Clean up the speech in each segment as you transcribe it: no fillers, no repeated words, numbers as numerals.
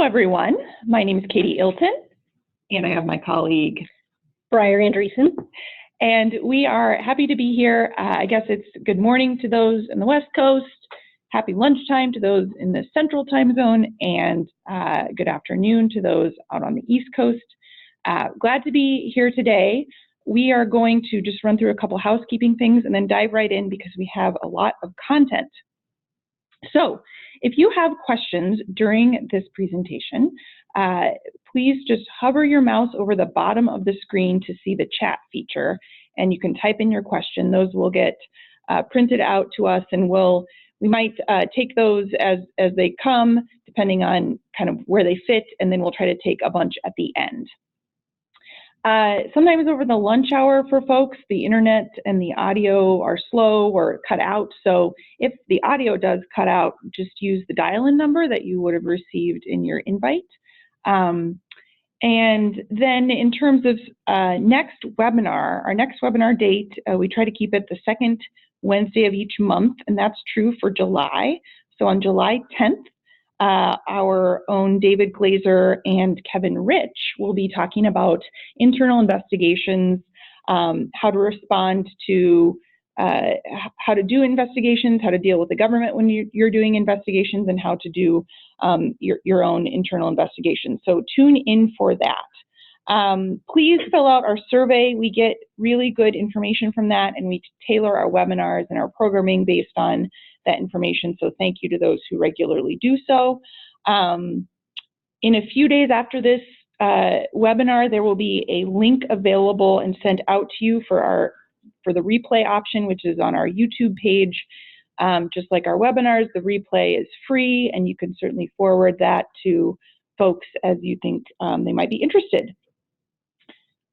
everyone. My name is Katie Ilten, and I have my colleague, Briar Andresen. And we are happy to be here. I guess it's good morning to those in the West Coast, happy lunchtime to those in the Central Time Zone, and good afternoon to those out on the East Coast. Glad to be here today. We are going to just run through a couple housekeeping things and then dive right in because we have a lot of content. So if you have questions during this presentation, please just hover your mouse over the bottom of the screen to see the chat feature, and you can type in your question. Those will get printed out to us, and we might take those as they come, depending on kind of where they fit, and then we'll try to take a bunch at the end. Sometimes over the lunch hour for folks, the internet and the audio are slow or cut out. So if the audio does cut out, just use the dial-in number that you would have received in your invite. And then in terms of next webinar, our next webinar date, we try to keep it the second Wednesday of each month, and that's true for July. So on July 10th, our own David Glazer and Kevin Rich will be talking about internal investigations, how to respond to, how to do investigations, how to deal with the government when you're doing investigations, and how to do your own internal investigations. So tune in for that. Please fill out our survey. We get really good information from that, and we tailor our webinars and our programming based on that information. So thank you to those who regularly do so. In a few days after this webinar, there will be a link available and sent out to you for the replay option, which is on our YouTube page. Just like our webinars, the replay is free, and you can certainly forward that to folks as you think they might be interested.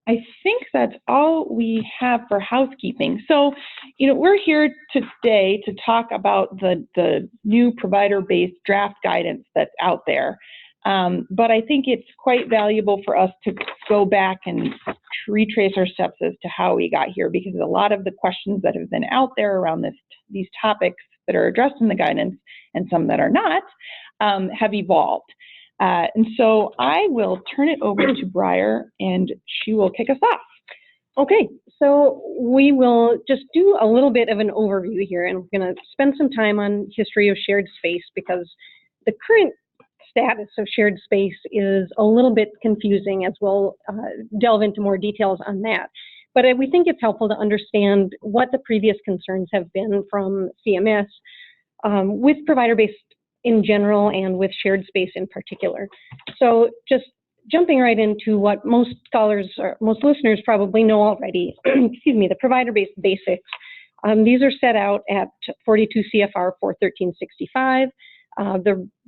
I think that's all we have for housekeeping. So, we're here today to talk about the new provider-based draft guidance that's out there. But I think it's quite valuable for us to go back and retrace our steps as to how we got here, because a lot of the questions that have been out there around these topics that are addressed in the guidance, and some that are not, have evolved. And so I will turn it over to Briar, and she will kick us off. Okay, so we will just do a little bit of an overview here, and we're going to spend some time on history of shared space, because the current status of shared space is a little bit confusing, as we'll delve into more details on that. But we think it's helpful to understand what the previous concerns have been from CMS with provider-based in general and with shared space in particular. So just jumping right into what most scholars or most listeners probably know already, excuse me, the provider-based basics. These are set out at 42 CFR 41365.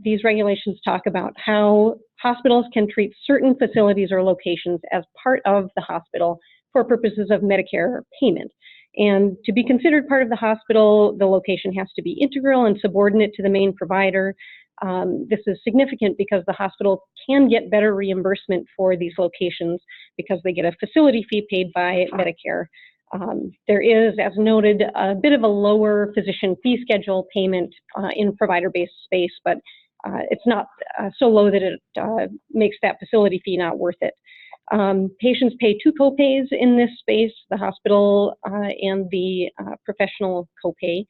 These regulations talk about how hospitals can treat certain facilities or locations as part of the hospital for purposes of Medicare payment. And to be considered part of the hospital, the location has to be integral and subordinate to the main provider. This is significant because the hospital can get better reimbursement for these locations because they get a facility fee paid by Medicare. There is, as noted, a bit of a lower physician fee schedule payment in provider-based space, but it's not so low that it makes that facility fee not worth it. Patients pay 2 copays in this space, the hospital and the professional copay.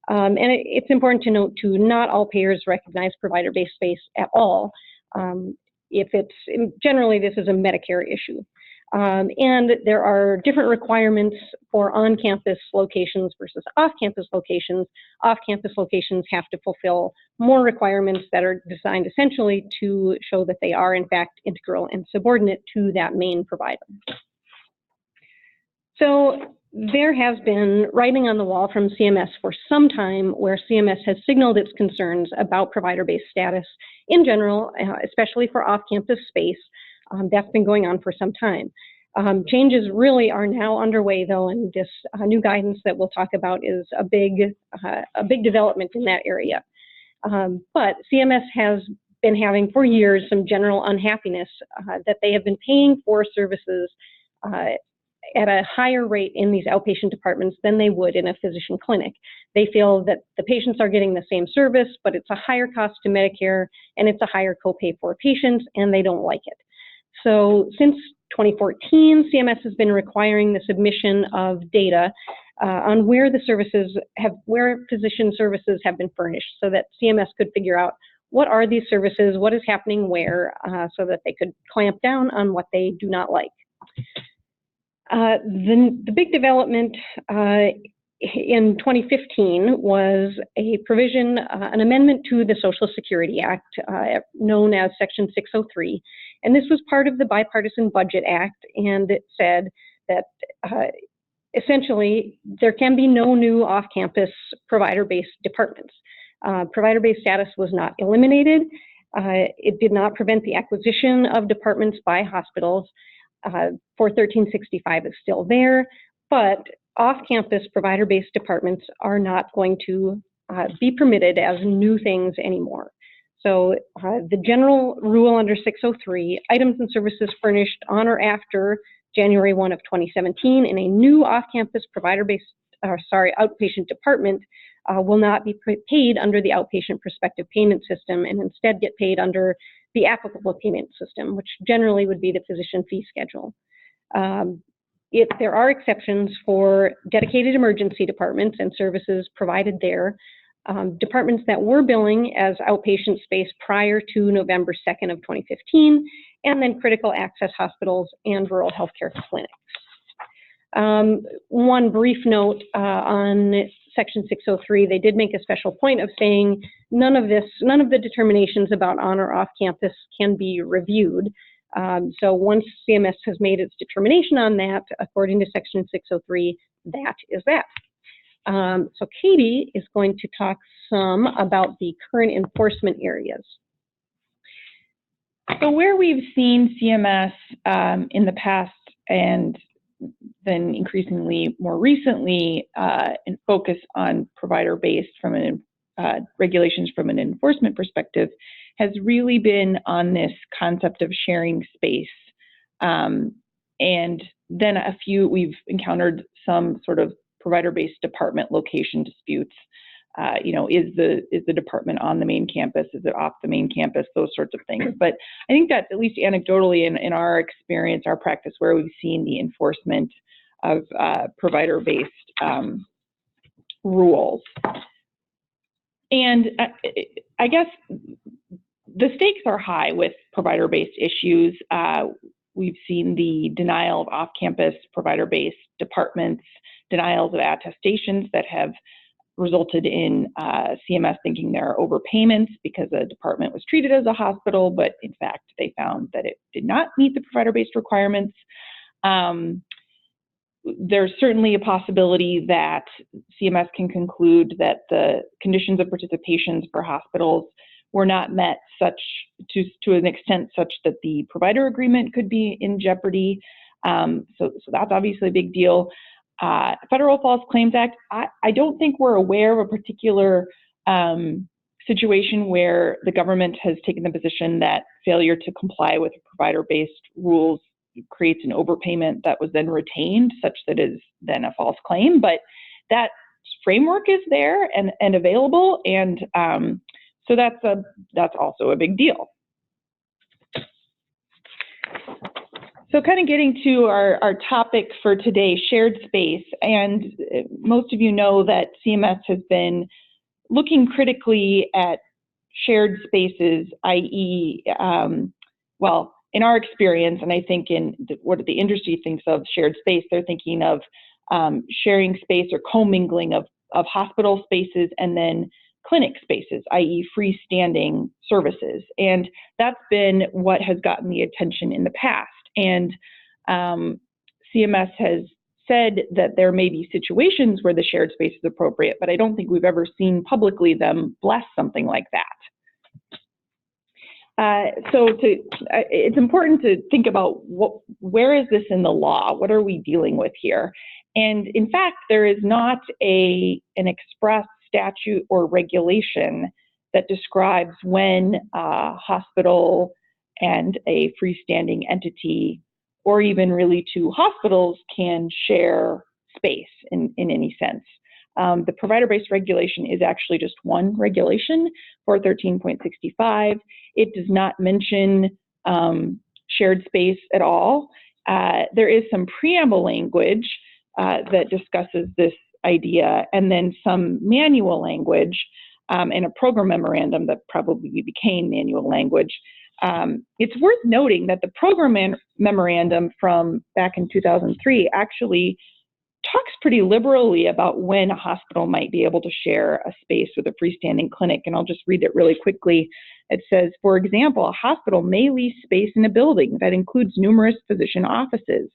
And it's important to note, too, not all payers recognize provider-based space at all. Generally, this is a Medicare issue. And there are different requirements for on-campus locations versus off-campus locations. Off-campus locations have to fulfill more requirements that are designed essentially to show that they are, in fact, integral and subordinate to that main provider. So there has been writing on the wall from CMS for some time where CMS has signaled its concerns about provider-based status in general, especially for off-campus space. That's been going on for some time. Changes really are now underway, though, and this new guidance that we'll talk about is a big development in that area. But CMS has been having for years some general unhappiness that they have been paying for services at a higher rate in these outpatient departments than they would in a physician clinic. They feel that the patients are getting the same service, but it's a higher cost to Medicare and it's a higher copay for patients, and they don't like it. So since 2014, CMS has been requiring the submission of data on where physician services have been furnished, so that CMS could figure out what are these services, what is happening where, so that they could clamp down on what they do not like. The big development in 2015 was a provision, an amendment to the Social Security Act, known as Section 603. And this was part of the Bipartisan Budget Act, and it said that essentially there can be no new off-campus provider-based departments. Provider-based status was not eliminated. It did not prevent the acquisition of departments by hospitals. 1365 is still there, but off-campus provider-based departments are not going to be permitted as new things anymore. So the general rule under 603, items and services furnished on or after January 1 of 2017 in a new off-campus outpatient department will not be paid under the outpatient prospective payment system, and instead get paid under the applicable payment system, which generally would be the physician fee schedule. There are exceptions for dedicated emergency departments and services provided there. Departments that were billing as outpatient space prior to November 2nd of 2015, and then critical access hospitals and rural healthcare clinics. One brief note on Section 603, they did make a special point of saying none of the determinations about on or off campus can be reviewed. So once CMS has made its determination on that, according to Section 603, that is that. So Katie is going to talk some about the current enforcement areas. So where we've seen CMS in the past, and then increasingly more recently, and focus on provider-based from an regulations from an enforcement perspective, has really been on this concept of sharing space. And then we've encountered some sort of provider-based department location disputes. Is the department on the main campus? Is it off the main campus? Those sorts of things. But I think that, at least anecdotally in our experience, our practice, where we've seen the enforcement of provider-based rules. And I guess the stakes are high with provider-based issues. We've seen the denial of off-campus provider-based departments, denials of attestations that have resulted in CMS thinking there are overpayments because a department was treated as a hospital, but in fact they found that it did not meet the provider-based requirements. There's certainly a possibility that CMS can conclude that the conditions of participation for hospitals were not met to an extent such that the provider agreement could be in jeopardy. So that's obviously a big deal. Federal False Claims Act, I don't think we're aware of a particular situation where the government has taken the position that failure to comply with provider-based rules creates an overpayment that was then retained, such that is then a false claim. But that framework is there and available, and so that's also a big deal. So kind of getting to our topic for today, shared space. And most of you know that CMS has been looking critically at shared spaces, i.e., well, in our experience, and I think in what the industry thinks of shared space, they're thinking of sharing space or commingling of hospital spaces and then clinic spaces, i.e. freestanding services. And that's been what has gotten the attention in the past. And CMS has said that there may be situations where the shared space is appropriate, but I don't think we've ever seen publicly them bless something like that. It's important to think about where is this in the law? What are we dealing with here? And in fact, there is not an express statute or regulation that describes when a hospital and a freestanding entity or even really two hospitals can share space in any sense. The provider-based regulation is actually just one regulation for 13.65. It does not mention shared space at all. There is some preamble language that discusses this idea, and then some manual language and a program memorandum that probably became manual language. It's worth noting that the program memorandum from back in 2003 actually talks pretty liberally about when a hospital might be able to share a space with a freestanding clinic, and I'll just read it really quickly. It says, for example, a hospital may lease space in a building that includes numerous physician offices,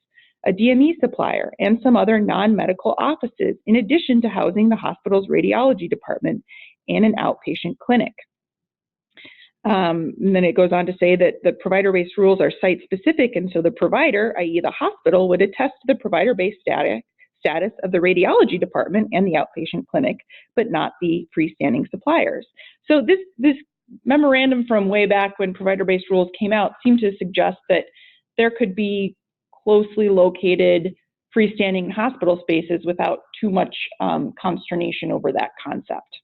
a DME supplier, and some other non-medical offices, in addition to housing the hospital's radiology department and an outpatient clinic. And then it goes on to say that the provider-based rules are site-specific, and so the provider, i.e. the hospital, would attest to the provider-based status of the radiology department and the outpatient clinic, but not the freestanding suppliers. So this memorandum from way back when provider-based rules came out seemed to suggest that there could be closely located freestanding hospital spaces without too much consternation over that concept.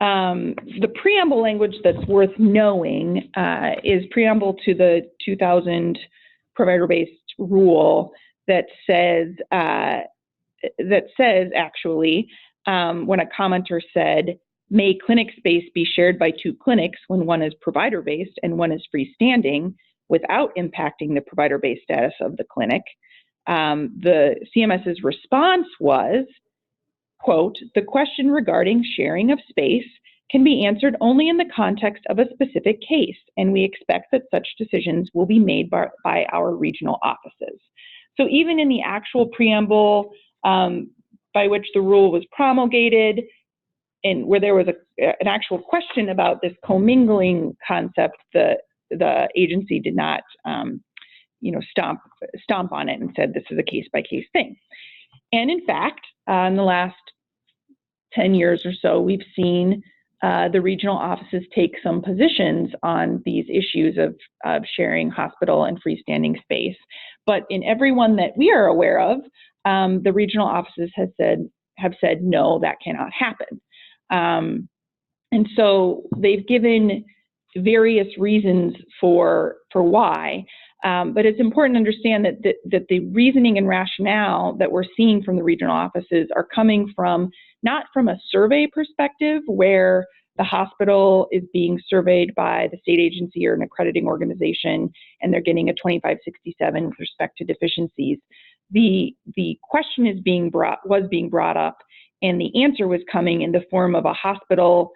The preamble language that's worth knowing is preamble to the 2000 provider-based rule that says actually, when a commenter said, may clinic space be shared by two clinics when one is provider-based and one is freestanding without impacting the provider-based status of the clinic, the CMS's response was, quote, the question regarding sharing of space can be answered only in the context of a specific case, and we expect that such decisions will be made by our regional offices. So even in the actual preamble by which the rule was promulgated, and where there was an actual question about this commingling concept, the agency did not, stomp on it and said this is a case-by-case thing. And in fact, in the last 10 years or so, we've seen the regional offices take some positions on these issues of sharing hospital and freestanding space. But in every one that we are aware of, the regional offices have said no, that cannot happen. And so they've given various reasons for why, but it's important to understand that the reasoning and rationale that we're seeing from the regional offices are coming from, not from a survey perspective where the hospital is being surveyed by the state agency or an accrediting organization and they're getting a 2567 with respect to deficiencies. The question was being brought up, and the answer was coming in the form of a hospital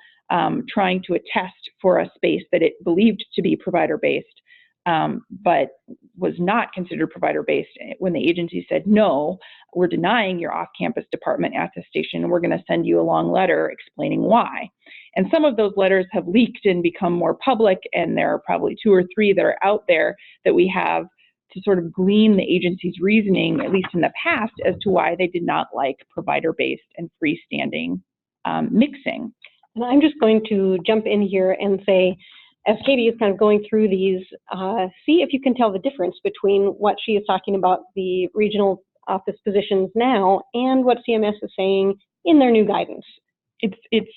trying to attest for a space that it believed to be provider-based, but was not considered provider-based when the agency said, no, we're denying your off-campus department attestation, and we're going to send you a long letter explaining why. And some of those letters have leaked and become more public, and there are probably 2 or 3 that are out there that we have to sort of glean the agency's reasoning, at least in the past, as to why they did not like provider-based and freestanding mixing. And I'm just going to jump in here and say, as Katie is kind of going through these, see if you can tell the difference between what she is talking about, the regional office positions now, and what CMS is saying in their new guidance. It's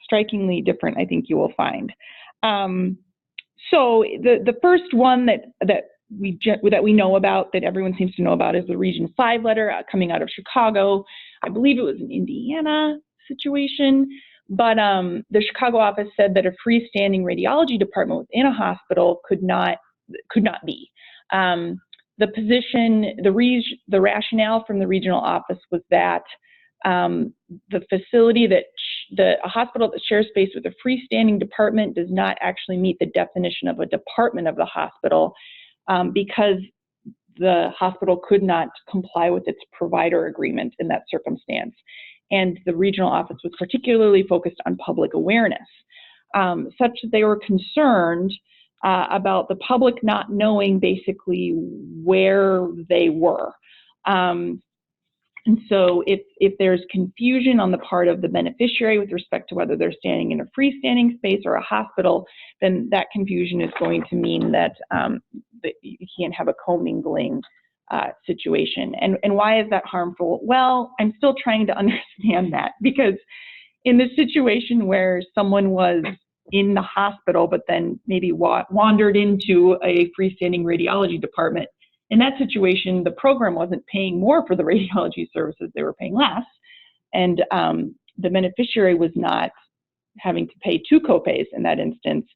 strikingly different, I think you will find. So the first one that we know about, that everyone seems to know about, is the Region 5 letter coming out of Chicago. I believe it was an Indiana situation. But the Chicago office said that a freestanding radiology department within a hospital could not be. The position, the rationale from the regional office was that the facility a hospital that shares space with a freestanding department does not actually meet the definition of a department of the hospital because the hospital could not comply with its provider agreement in that circumstance. And the regional office was particularly focused on public awareness, such that they were concerned about the public not knowing basically where they were. And so if there's confusion on the part of the beneficiary with respect to whether they're standing in a freestanding space or a hospital, then that confusion is going to mean that, that you can't have a commingling situation. And why is that harmful? Well, I'm still trying to understand that, because in the situation where someone was in the hospital but then maybe wandered into a freestanding radiology department, in that situation, the program wasn't paying more for the radiology services, they were paying less, and the beneficiary was not having to pay 2 copays in that instance.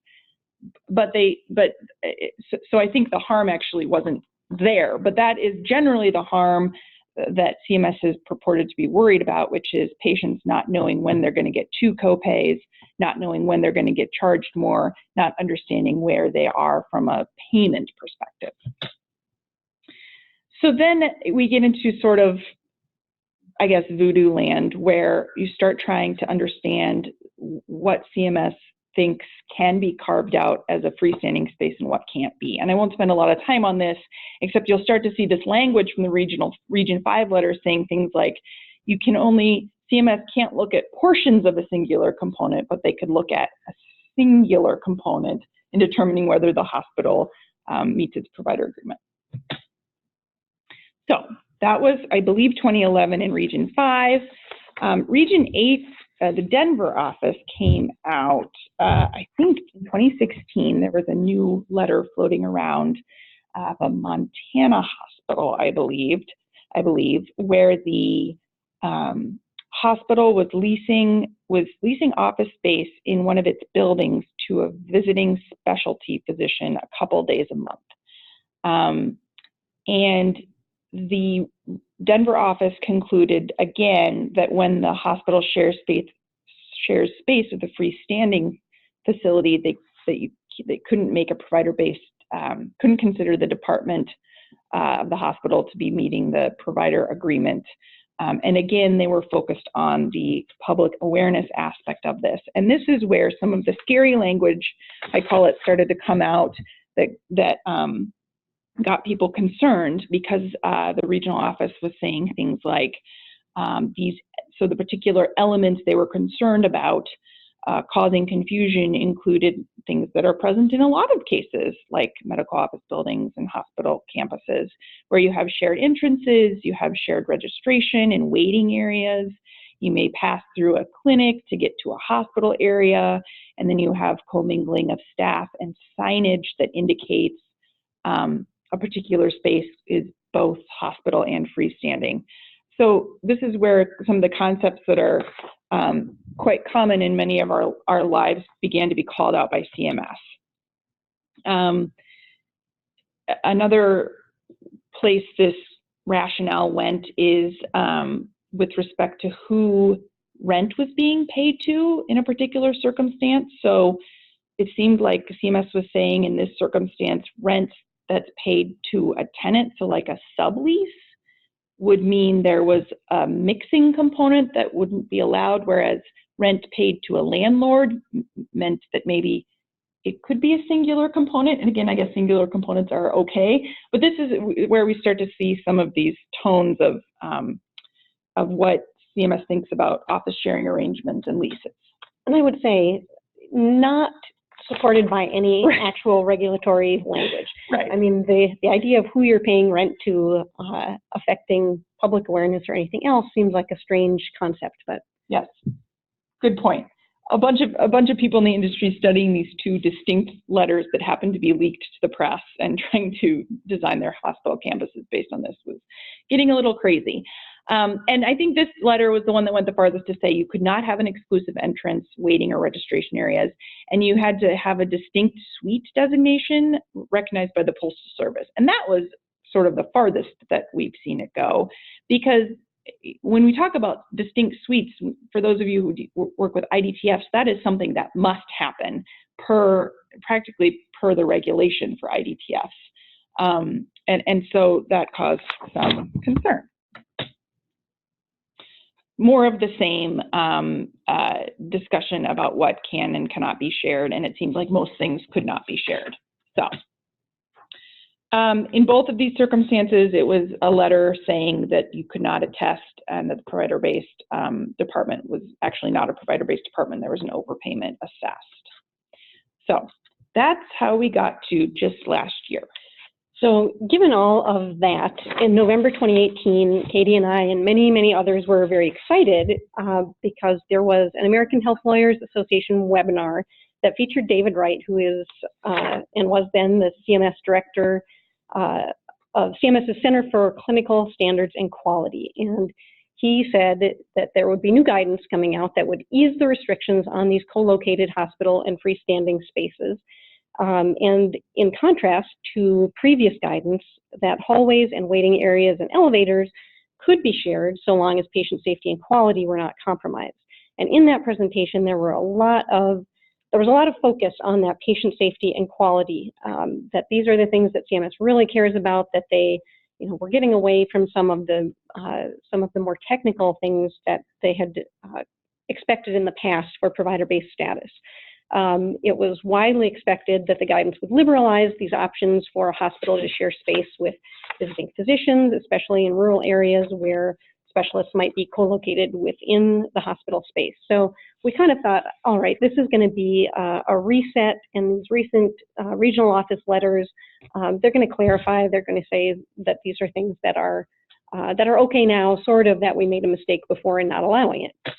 So I think the harm actually wasn't there, but that is generally the harm that CMS is purported to be worried about, which is patients not knowing when they're going to get 2 copays, not knowing when they're going to get charged more, not understanding where they are from a payment perspective. So then we get into sort of, I guess, voodoo land, where you start trying to understand what CMS thinks can be carved out as a freestanding space and what can't be. And I won't spend a lot of time on this, except you'll start to see this language from the Region 5 letter saying things like, CMS can't look at portions of a singular component, but they could look at a singular component in determining whether the hospital meets its provider agreement. So that was, I believe, 2011 in Region 5. Region 8, the Denver office came out, I think in 2016. There was a new letter floating around a Montana hospital, I believe, where the hospital was leasing office space in one of its buildings to a visiting specialty physician a couple days a month. And the Denver office concluded, again, that when the hospital shares space with a freestanding facility, they couldn't make a provider-based, couldn't consider the department of the hospital to be meeting the provider agreement. And again, they were focused on the public awareness aspect of this. And this is where some of the scary language, I call it, started to come out that got people concerned, because the regional office was saying things like so the particular elements they were concerned about causing confusion included things that are present in a lot of cases, like medical office buildings and hospital campuses, where you have shared entrances, you have shared registration and waiting areas, you may pass through a clinic to get to a hospital area, and then you have commingling of staff and signage that indicates a particular space is both hospital and freestanding. So this is where some of the concepts that are quite common in many of our lives began to be called out by CMS. Another place this rationale went is with respect to who rent was being paid to in a particular circumstance. So it seemed like CMS was saying in this circumstance, rent that's paid to a tenant, so like a sublease, would mean there was a mixing component that wouldn't be allowed, whereas rent paid to a landlord meant that maybe it could be a singular component. And again, I guess singular components are okay, but this is where we start to see some of these tones of what CMS thinks about office sharing arrangements and leases. And I would say not supported by any actual regulatory language. Right. I mean, the idea of who you're paying rent to affecting public awareness or anything else seems like a strange concept, but. Yes, good point. A bunch of people in the industry studying these 2 distinct letters that happened to be leaked to the press and trying to design their hospital campuses based on this was getting a little crazy. And I think this letter was the one that went the farthest to say you could not have an exclusive entrance, waiting, or registration areas, and you had to have a distinct suite designation recognized by the Postal Service. And that was sort of the farthest that we've seen it go, because when we talk about distinct suites, for those of you who work with IDTFs, that is something that must happen practically per the regulation for IDTFs. And so that caused some concern. More of the same discussion about what can and cannot be shared, and it seems like most things could not be shared. So In both of these circumstances, it was a letter saying that you could not attest and that the provider-based department was actually not a provider-based department. There was an overpayment assessed. So that's how we got to just last year. So given all of that, in November 2018, Katie and I and many, many others were very excited because there was an American Health Lawyers Association webinar that featured David Wright, who is and was then the CMS director of CMS's Center for Clinical Standards and Quality. And he said that there would be new guidance coming out that would ease the restrictions on these co-located hospital and freestanding spaces. And in contrast to previous guidance, that hallways and waiting areas and elevators could be shared so long as patient safety and quality were not compromised. And in that presentation, there was a lot of focus on that patient safety and quality, that these are the things that CMS really cares about, that they, we're getting away from some of the more technical things that they had expected in the past for provider-based status. It was widely expected that the guidance would liberalize these options for a hospital to share space with visiting physicians, especially in rural areas where specialists might be co-located within the hospital space. So we kind of thought, all right, this is going to be a reset, and these recent regional office letters, they're going to clarify, they're going to say that these are things that are okay now, sort of that we made a mistake before in not allowing it.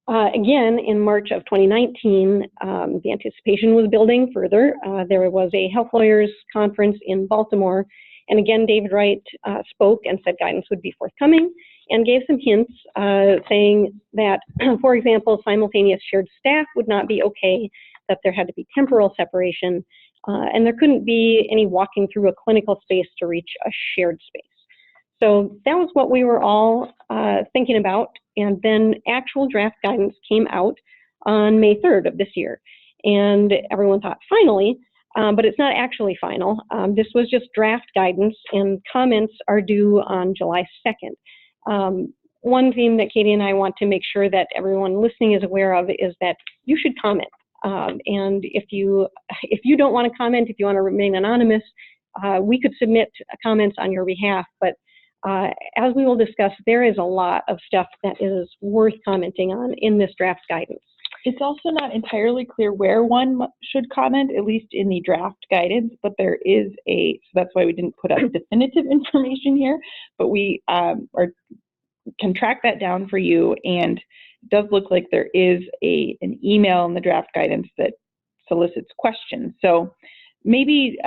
Again, in March of 2019, the anticipation was building further. There was a health lawyers conference in Baltimore, and again, David Wright spoke and said guidance would be forthcoming and gave some hints saying that, for example, simultaneous shared staff would not be okay, that there had to be temporal separation, and there couldn't be any walking through a clinical space to reach a shared space. So that was what we were all thinking about, and then actual draft guidance came out on May 3rd of this year. And everyone thought, finally, but it's not actually final. This was just draft guidance, and comments are due on July 2nd. One thing that Katie and I want to make sure that everyone listening is aware of is that you should comment. And if you don't want to comment, if you want to remain anonymous, we could submit comments on your behalf, but as we will discuss, there is a lot of stuff that is worth commenting on in this draft guidance. It's also not entirely clear where one should comment, at least in the draft guidance, but there is so that's why we didn't put up definitive information here, but we can track that down for you, and it does look like there is an email in the draft guidance that solicits questions. So maybe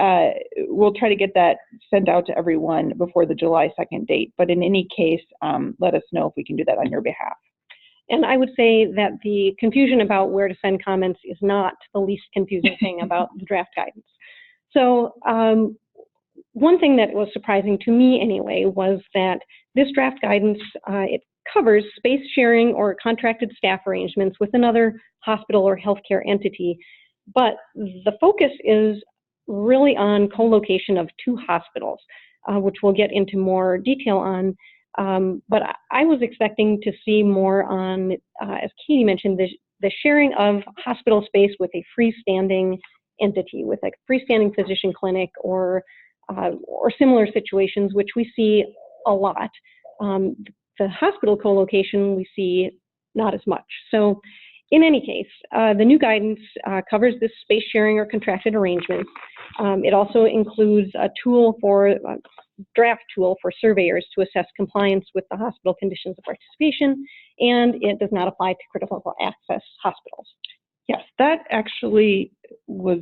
we'll try to get that sent out to everyone before the July 2nd date, but in any case, let us know if we can do that on your behalf. And I would say that the confusion about where to send comments is not the least confusing thing about the draft guidance. So one thing that was surprising to me anyway was that this draft guidance, it covers space sharing or contracted staff arrangements with another hospital or healthcare entity, but the focus is really on co-location of two hospitals, which we'll get into more detail on. But I was expecting to see more on, as Katie mentioned, the sharing of hospital space with a freestanding entity, with a freestanding physician clinic or similar situations, which we see a lot. The hospital co-location we see not as much. So in any case, the new guidance covers this space sharing or contracted arrangements. It also includes a draft tool for surveyors to assess compliance with the hospital conditions of participation, and it does not apply to critical access hospitals. Yes, that actually was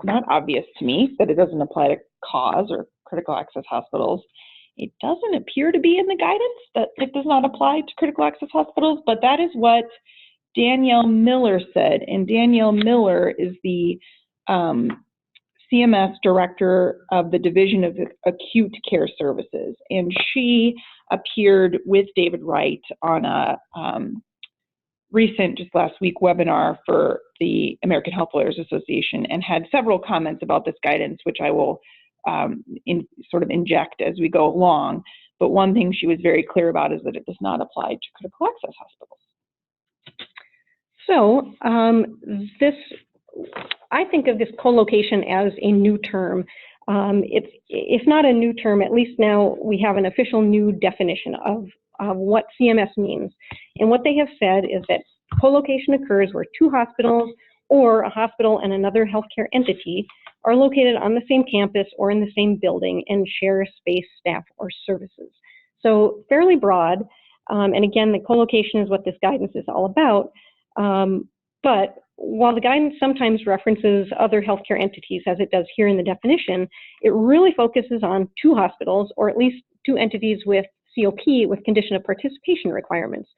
not obvious to me, that it doesn't apply to cause or critical access hospitals. It doesn't appear to be in the guidance that it does not apply to critical access hospitals, but that is what Danielle Miller said, and Danielle Miller is the CMS Director of the Division of Acute Care Services, and she appeared with David Wright on a recent, just last week, webinar for the American Health Lawyers Association, and had several comments about this guidance, which I will sort of inject as we go along. But one thing she was very clear about is that it does not apply to critical access hospitals. So I think of this co-location as a new term. If not a new term, at least now we have an official new definition of what CMS means. And what they have said is that co-location occurs where two hospitals or a hospital and another healthcare entity are located on the same campus or in the same building and share space, staff, or services. So fairly broad. And again, the co-location is what this guidance is all about. But while the guidance sometimes references other healthcare entities, as it does here in the definition, it really focuses on two hospitals, or at least two entities with COP with condition of participation requirements.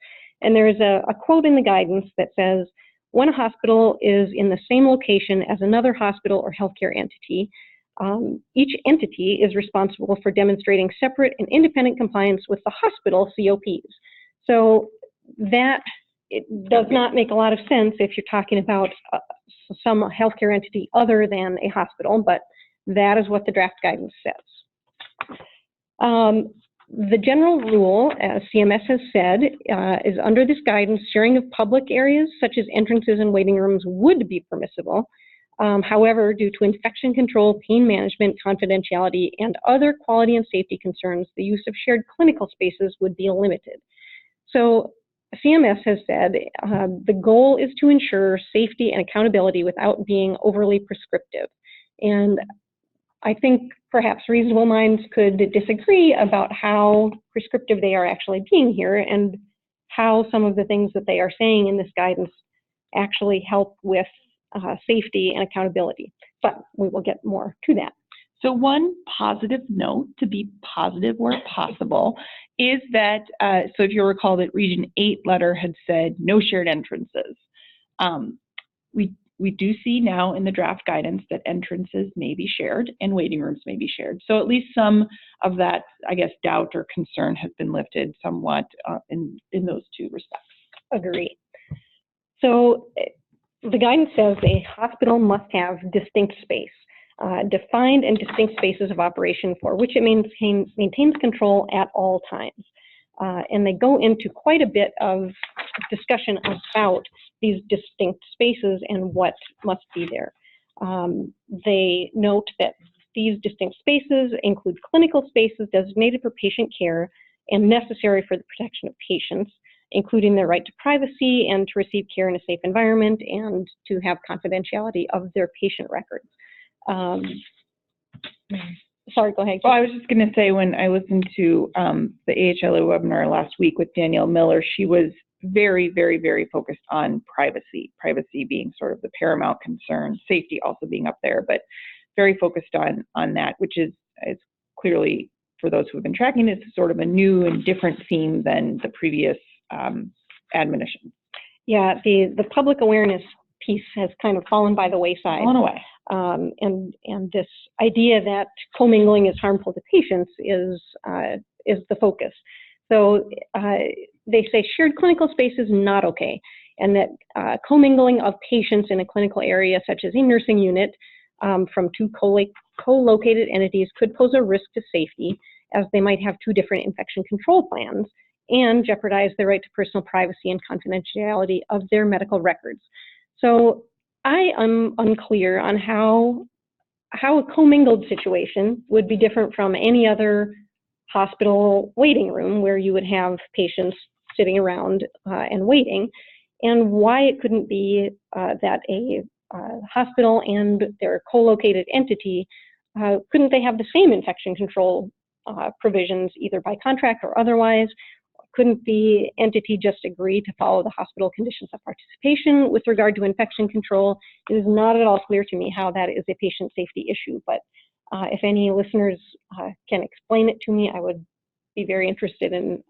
And there is a quote in the guidance that says, when a hospital is in the same location as another hospital or healthcare entity, each entity is responsible for demonstrating separate and independent compliance with the hospital COPs. So that it does not make a lot of sense if you're talking about some healthcare entity other than a hospital, but that is what the draft guidance says. The general rule, as CMS has said, is under this guidance, sharing of public areas such as entrances and waiting rooms would be permissible. However, due to infection control, pain management, confidentiality, and other quality and safety concerns, the use of shared clinical spaces would be limited. So CMS has said the goal is to ensure safety and accountability without being overly prescriptive. And I think perhaps reasonable minds could disagree about how prescriptive they are actually being here and how some of the things that they are saying in this guidance actually help with safety and accountability. But we will get more to that. So one positive note, to be positive where possible, is that, so if you'll recall that Region 8 letter had said no shared entrances. We do see now in the draft guidance that entrances may be shared and waiting rooms may be shared. So at least some of that, I guess, doubt or concern has been lifted somewhat in those two respects. Agree. So the guidance says a hospital must have distinct space. Defined and distinct spaces of operation for which it maintains control at all times. And they go into quite a bit of discussion about these distinct spaces and what must be there. They note that these distinct spaces include clinical spaces designated for patient care and necessary for the protection of patients, including their right to privacy and to receive care in a safe environment and to have confidentiality of their patient records. Sorry, go ahead. Well, I was just going to say, when I listened to the AHLA webinar last week with Danielle Miller, she was very, very, very focused on privacy being sort of the paramount concern, safety also being up there, but very focused on that, which is clearly, for those who have been tracking this, sort of a new and different theme than the previous admonition. Yeah, the public awareness piece has kind of fallen by the wayside. Fallen away. And this idea that commingling is harmful to patients is the focus. So they say shared clinical space is not okay, and that commingling of patients in a clinical area, such as a nursing unit, from two co-located entities could pose a risk to safety, as they might have two different infection control plans and jeopardize the right to personal privacy and confidentiality of their medical records. So I am unclear on how a commingled situation would be different from any other hospital waiting room where you would have patients sitting around and waiting, and why it couldn't be that a hospital and their co-located entity, couldn't they have the same infection control provisions either by contract or otherwise? Couldn't the entity just agree to follow the hospital conditions of participation with regard to infection control? It is not at all clear to me how that is a patient safety issue, but if any listeners can explain it to me, I would be very interested in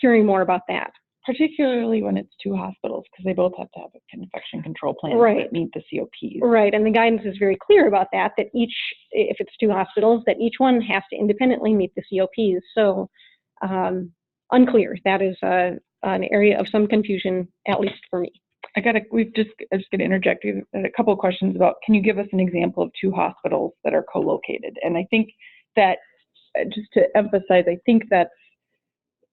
hearing more about that. Particularly when it's two hospitals, because they both have to have an infection control plan that meet the COPs. Right, and the guidance is very clear about that, that each, if it's two hospitals, that each one has to independently meet the COPs. So unclear. That is an area of some confusion, at least for me. I'm just going to interject a couple of questions about, can you give us an example of two hospitals that are co-located? And I think that, just to emphasize, I think that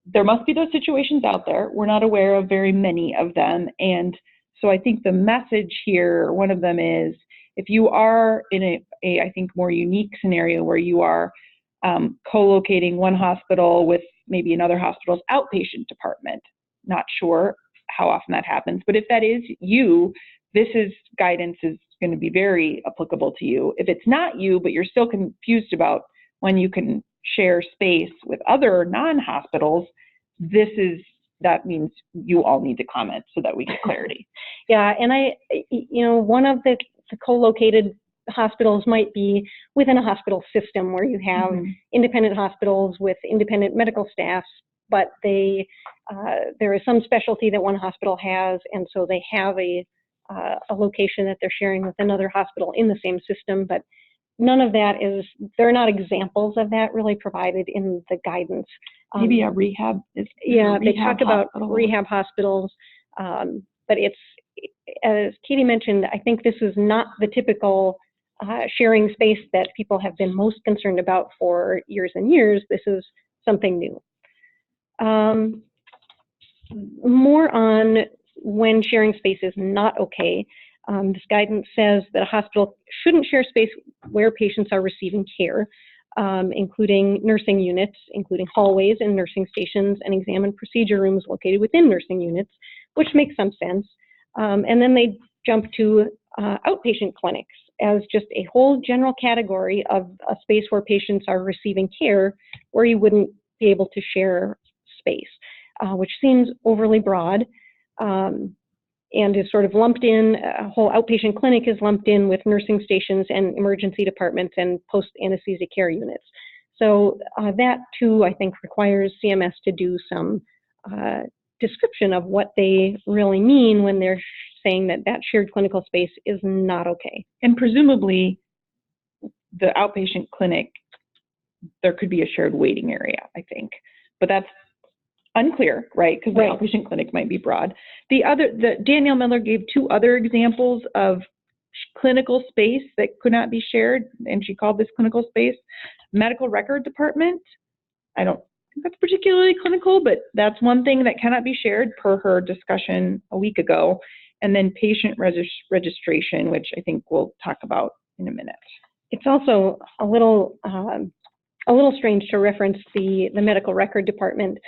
there must be those situations out there. We're not aware of very many of them. And so I think the message here, one of them is, if you are in a, I think, more unique scenario where you are co-locating one hospital with maybe another hospital's outpatient department. Not sure how often that happens, but if that is you, guidance is going to be very applicable to you. If it's not you, but you're still confused about when you can share space with other non-hospitals, that means you all need to comment so that we get clarity. Yeah, and one of the co-located hospitals might be within a hospital system where you have independent hospitals with independent medical staffs, but there is some specialty that one hospital has, and so they have a location that they're sharing with another hospital in the same system, but none of that there are not examples of that really provided in the guidance. Maybe a rehab is. Yeah, they talk about rehab hospitals, but it's, as Katie mentioned, I think this is not the typical sharing space that people have been most concerned about for years and years. This is something new. More on when sharing space is not okay. This guidance says that a hospital shouldn't share space where patients are receiving care, including nursing units, including hallways and nursing stations, and exam and procedure rooms located within nursing units, which makes some sense. And then they jump to outpatient clinics as just a whole general category of a space where patients are receiving care where you wouldn't be able to share space, which seems overly broad. And is sort of lumped in, a whole outpatient clinic is lumped in with nursing stations and emergency departments and post-anesthesia care units. So that too, I think, requires CMS to do some description of what they really mean when they're saying that shared clinical space is not okay. And presumably, the outpatient clinic, there could be a shared waiting area, I think, but that's unclear, right? Because the outpatient clinic might be broad. Danielle Miller gave two other examples of clinical space that could not be shared, and she called this clinical space medical record department. I don't think that's particularly clinical, but that's one thing that cannot be shared per her discussion a week ago. And then patient registration, which I think we'll talk about in a minute. It's also a little strange to reference the medical record department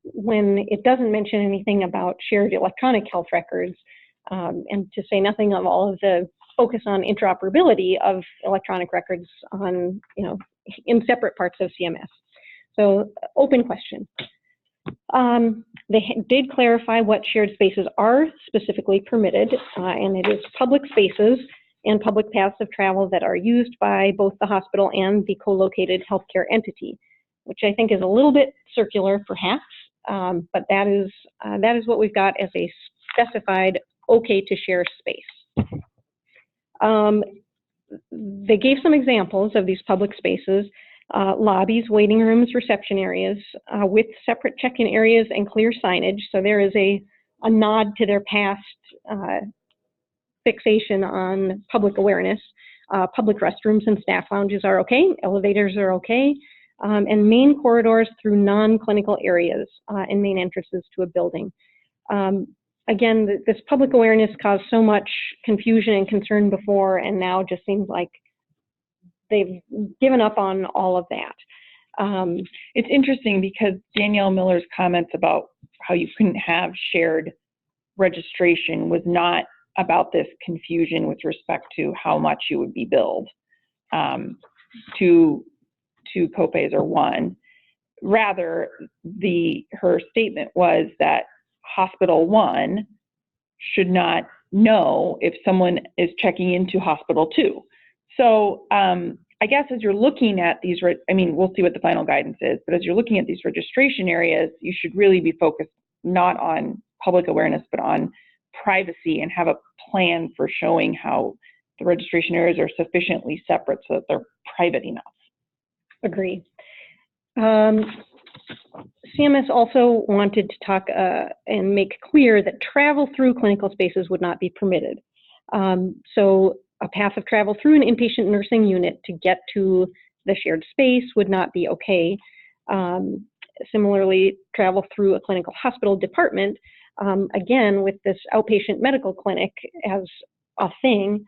when it doesn't mention anything about shared electronic health records, and to say nothing of all of the focus on interoperability of electronic records in separate parts of CMS. So, open question. They did clarify what shared spaces are specifically permitted, and it is public spaces and public paths of travel that are used by both the hospital and the co-located healthcare entity, which I think is a little bit circular, perhaps, but that is what we've got as a specified okay to share space. They gave some examples of these public spaces: lobbies, waiting rooms, reception areas with separate check-in areas and clear signage. So there is a nod to their past fixation on public awareness. Public restrooms and staff lounges are okay. Elevators are okay. And main corridors through non-clinical areas and main entrances to a building. Again, this public awareness caused so much confusion and concern before, and now just seems like they've given up on all of that. It's interesting because Danielle Miller's comments about how you couldn't have shared registration was not about this confusion with respect to how much you would be billed. Two copays or one. Rather, her statement was that Hospital 1 should not know if someone is checking into Hospital 2. So I guess as you're looking at these, we'll see what the final guidance is, but as you're looking at these registration areas, you should really be focused not on public awareness, but on privacy, and have a plan for showing how the registration areas are sufficiently separate so that they're private enough. Agree. CMS also wanted to talk and make clear that travel through clinical spaces would not be permitted. So a path of travel through an inpatient nursing unit to get to the shared space would not be okay. Similarly, travel through a clinical hospital department, again, with this outpatient medical clinic as a thing,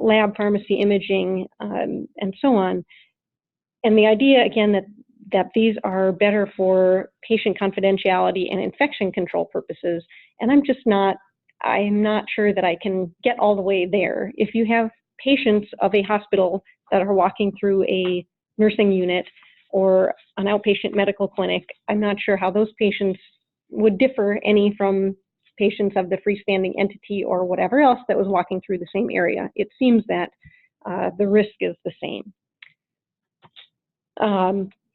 lab, pharmacy, imaging, and so on. And the idea, again, that these are better for patient confidentiality and infection control purposes, and I'm not sure that I can get all the way there. If you have patients of a hospital that are walking through a nursing unit or an outpatient medical clinic, I'm not sure how those patients would differ any from patients of the freestanding entity or whatever else that was walking through the same area. It seems that the risk is the same.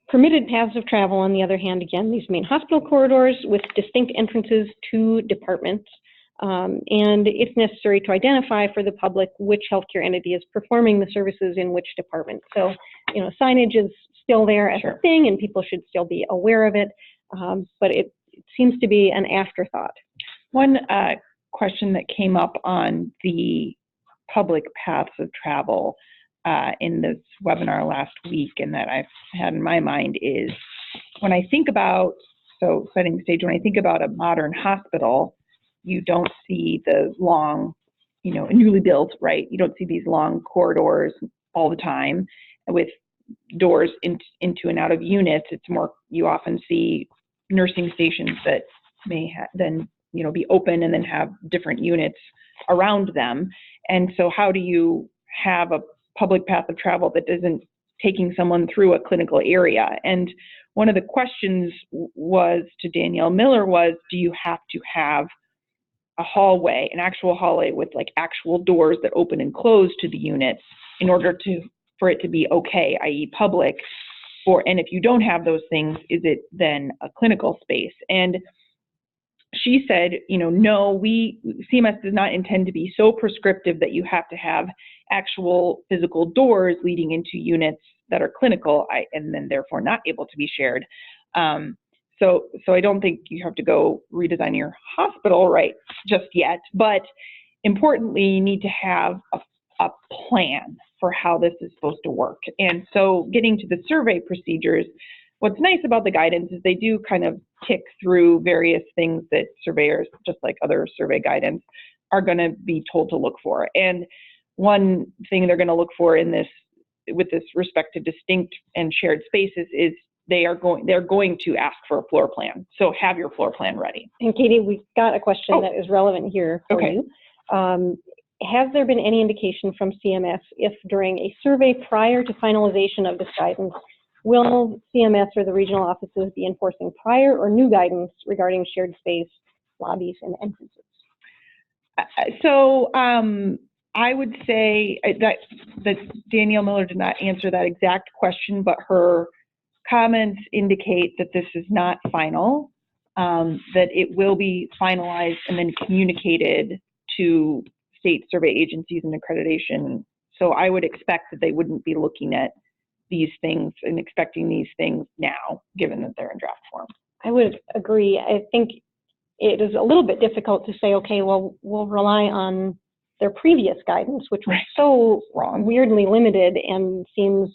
Permitted paths of travel, on the other hand, again, these main hospital corridors with distinct entrances to departments. And it's necessary to identify for the public which healthcare entity is performing the services in which department. So, signage is still there as a thing, and people should still be aware of it, but it seems to be an afterthought. One question that came up on the public paths of travel in this webinar last week, and that I've had in my mind, is when I think about, so setting the stage, when I think about a modern hospital, you don't see the long, newly built, right? You don't see these long corridors all the time with doors into and out of units. It's more, you often see nursing stations that may then, be open and then have different units around them. And so how do you have a public path of travel that isn't taking someone through a clinical area? And one of the questions was to Danielle Miller was, do you have to have a hallway, an actual hallway with like actual doors that open and close to the units in order for it to be okay, i.e. public, and if you don't have those things, is it then a clinical space? And she said, no, CMS does not intend to be so prescriptive that you have to have actual physical doors leading into units that are clinical and then therefore not able to be shared. So I don't think you have to go redesign your hospital right just yet, but importantly, you need to have a plan for how this is supposed to work. And so getting to the survey procedures, what's nice about the guidance is they do kind of tick through various things that surveyors, just like other survey guidance, are going to be told to look for. And one thing they're going to look for in this, with this respect to distinct and shared spaces, is they're going to ask for a floor plan. So have your floor plan ready. And Katie, we've got a question that is relevant here for you. Has there been any indication from CMS if during a survey prior to finalization of this guidance, will CMS or the regional offices be enforcing prior or new guidance regarding shared space, lobbies, and entrances? So I would say that Danielle Miller did not answer that exact question, but her comments indicate that this is not final, that it will be finalized and then communicated to state survey agencies and accreditation. So I would expect that they wouldn't be looking at these things and expecting these things now, given that they're in draft form. I would agree. I think it is a little bit difficult to say, okay, well, we'll rely on their previous guidance, which was so weirdly limited and seems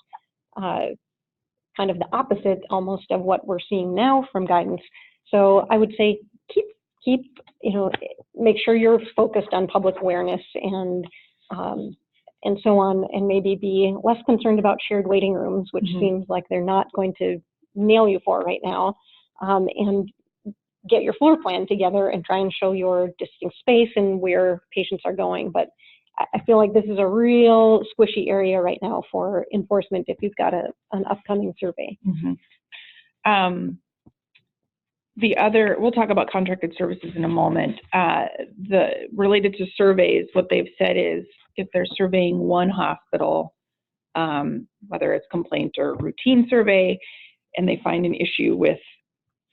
kind of the opposite almost of what we're seeing now from guidance. So I would say keep make sure you're focused on public awareness and so on, and maybe be less concerned about shared waiting rooms, which seems like they're not going to nail you for right now, and get your floor plan together and try and show your distinct space and where patients are going. But I feel like this is a real squishy area right now for enforcement if you've got an upcoming survey. We'll talk about contracted services in a moment. Related to surveys, what they've said is if they're surveying one hospital, whether it's complaint or routine survey, and they find an issue with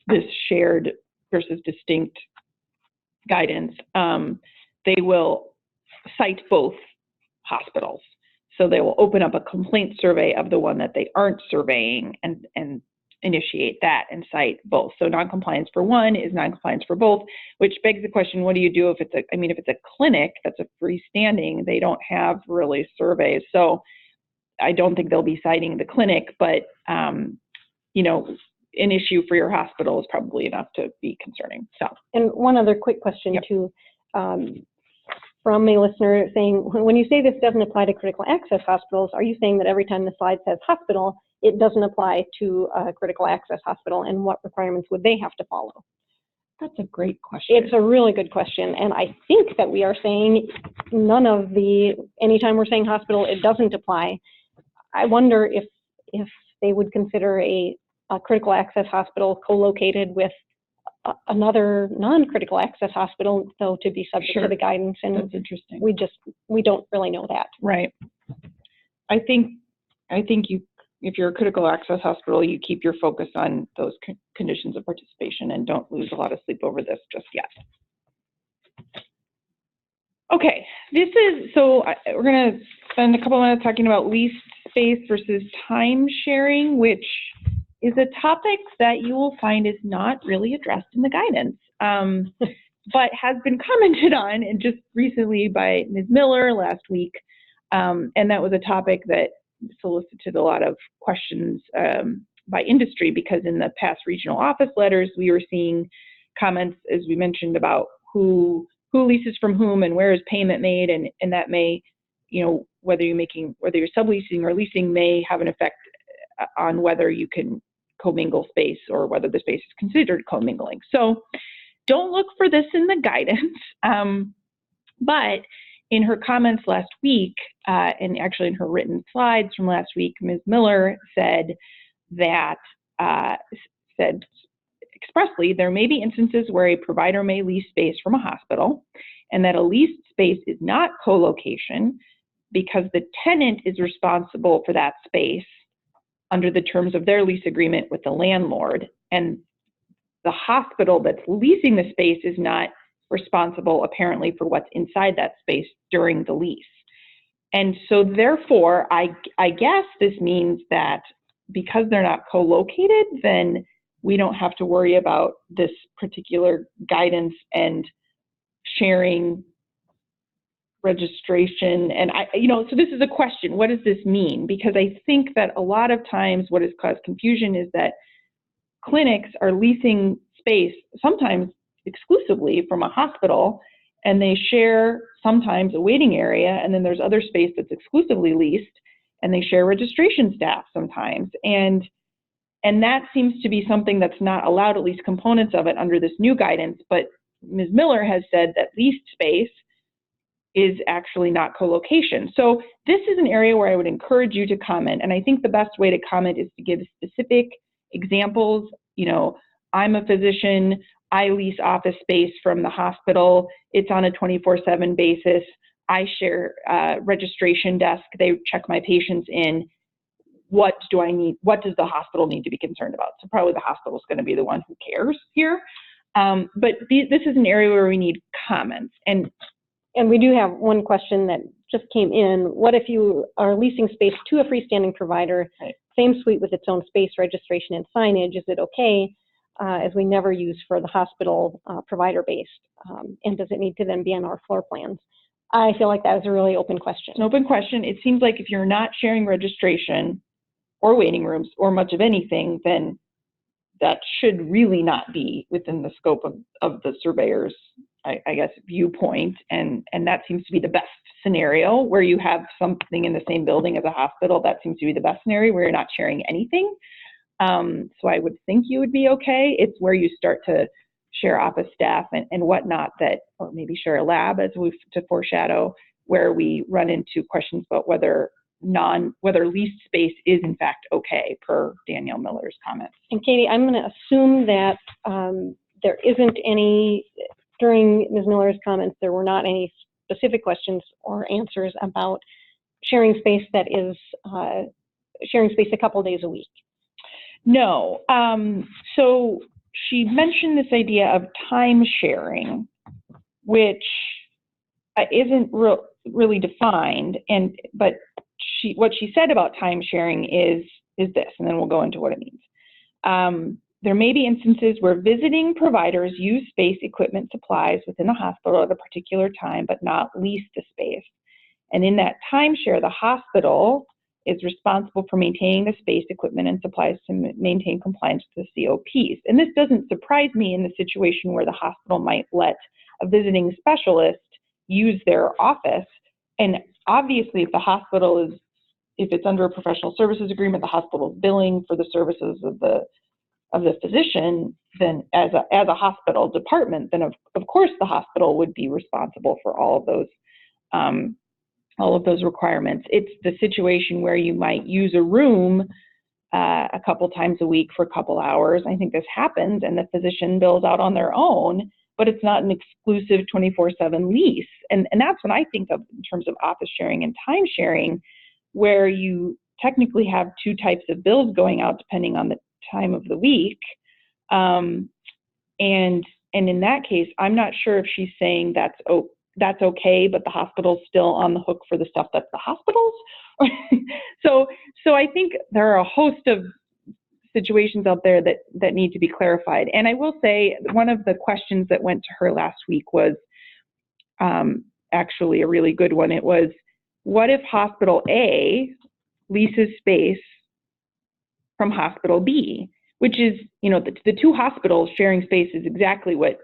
this shared versus distinct guidance, they will cite both hospitals. So they will open up a complaint survey of the one that they aren't surveying and initiate that and cite both. So noncompliance for one is noncompliance for both, which begs the question, what do you do if it's if it's a clinic that's a freestanding, they don't have really surveys. So I don't think they'll be citing the clinic, but an issue for your hospital is probably enough to be concerning. So, and one other quick question too. from a listener saying, when you say this doesn't apply to critical access hospitals, are you saying that every time the slide says hospital, it doesn't apply to a critical access hospital, and what requirements would they have to follow? That's a great question. It's a really good question, and I think that we are saying none of the, anytime we're saying hospital, it doesn't apply. I wonder if they would consider a critical access hospital co-located with another non-critical access hospital, though, to be subject to the guidance. And that's interesting. We don't really know that. Right. I think you, if you're a critical access hospital, you keep your focus on those conditions of participation and don't lose a lot of sleep over this just yet. Okay, we're going to spend a couple minutes talking about leased space versus time sharing, which is a topic that you will find is not really addressed in the guidance, but has been commented on, and just recently by Ms. Miller last week, and that was a topic that solicited a lot of questions by industry, because in the past regional office letters, we were seeing comments, as we mentioned, about who leases from whom and where is payment made, and that may, whether you're subleasing or leasing may have an effect on whether you can commingle space or whether the space is considered commingling. So don't look for this in the guidance, but in her comments last week, and actually in her written slides from last week, Ms. Miller said expressly, there may be instances where a provider may lease space from a hospital, and that a leased space is not co-location because the tenant is responsible for that space under the terms of their lease agreement with the landlord, and the hospital that's leasing the space is not responsible, apparently, for what's inside that space during the lease. And so therefore, I guess this means that because they're not co-located, then we don't have to worry about this particular guidance and sharing registration. And so this is a question, what does this mean? Because I think that a lot of times what has caused confusion is that clinics are leasing space, sometimes exclusively from a hospital, and they share sometimes a waiting area, and then there's other space that's exclusively leased, and they share registration staff sometimes. And that seems to be something that's not allowed, at least components of it, under this new guidance. But Ms. Miller has said that leased space is actually not co-location. So this is an area where I would encourage you to comment. And I think the best way to comment is to give specific examples. I'm a physician, I lease office space from the hospital. It's on a 24/7 basis. I share registration desk. They check my patients in. What do I need? What does the hospital need to be concerned about? So probably the hospital is going to be the one who cares here. But this is an area where we need comments. And we do have one question that just came in. What if you are leasing space to a freestanding provider, right, same suite with its own space, registration, and signage? Is it okay, as we never use for the hospital provider-based? And does it need to then be on our floor plans? I feel like that is a really open question. It's an open question. It seems like if you're not sharing registration or waiting rooms or much of anything, then that should really not be within the scope of the surveyor's, I guess, viewpoint. And that seems to be the best scenario, where you have something in the same building as a hospital. That seems to be the best scenario, where you're not sharing anything. So I would think you would be okay. It's where you start to share office staff and whatnot, or maybe share a lab, as to foreshadow, where we run into questions about whether leased space is in fact okay, per Danielle Miller's comments. And Katie, I'm going to assume that there isn't any, during Ms. Miller's comments, there were not any specific questions or answers about sharing space that is sharing space a couple days a week. No. So she mentioned this idea of time sharing, which isn't really defined, but what she said about time sharing is this, and then we'll go into what it means. There may be instances where visiting providers use space, equipment, supplies within the hospital at a particular time, but not lease the space. And in that timeshare, the hospital is responsible for maintaining the space, equipment, and supplies to maintain compliance with the COPs. And this doesn't surprise me in the situation where the hospital might let a visiting specialist use their office. And obviously, if the hospital is, if it's under a professional services agreement, the hospital is billing for the services of the physician, then as a hospital department, then of course the hospital would be responsible for all of those requirements. It's the situation where you might use a room a couple times a week for a couple hours. I think this happens, and the physician bills out on their own, but it's not an exclusive 24/7 lease. And that's what I think of in terms of office sharing and time sharing, where you technically have two types of bills going out depending on the time of the week. And in that case, I'm not sure if she's saying that's okay, but the hospital's still on the hook for the stuff that's the hospital's. So I think there are a host of situations out there that need to be clarified. And I will say one of the questions that went to her last week was actually a really good one. It was, what if hospital A leases space from hospital B? Which is, the two hospitals sharing space is exactly what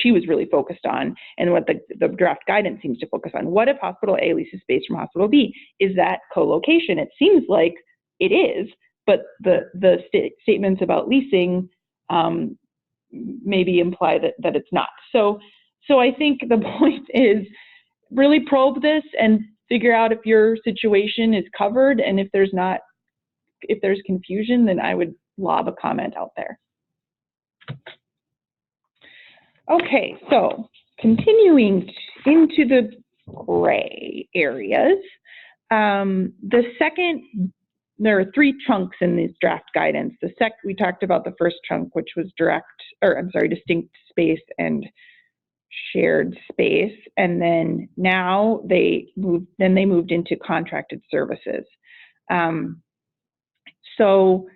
she was really focused on, and what the draft guidance seems to focus on. What if hospital A leases space from hospital B? Is that co-location? It seems like it is, but the statements about leasing maybe imply that it's not. So I think the point is really probe this and figure out if your situation is covered, and if there's confusion, then I would lob a comment out there. Okay, so continuing into the gray areas, there are three chunks in this draft guidance. We talked about the first chunk, which was distinct space and shared space, and then now they moved into contracted services. So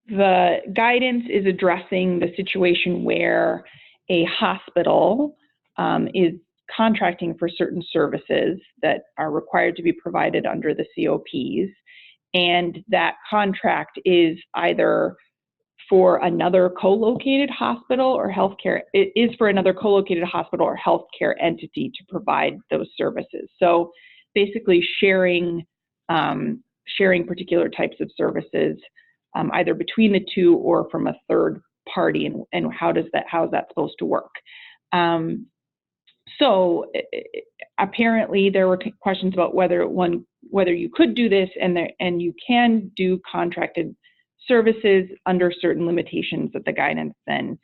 the guidance is addressing the situation where a hospital is contracting for certain services that are required to be provided under the COPs, and that contract is either for another co-located hospital or healthcare. It is for another co-located hospital or healthcare entity to provide those services. So basically sharing particular types of services, either between the two or from a third party, and how is that supposed to work? So apparently there were questions about whether you could do this, and you can do contracted services under certain limitations that the guidance then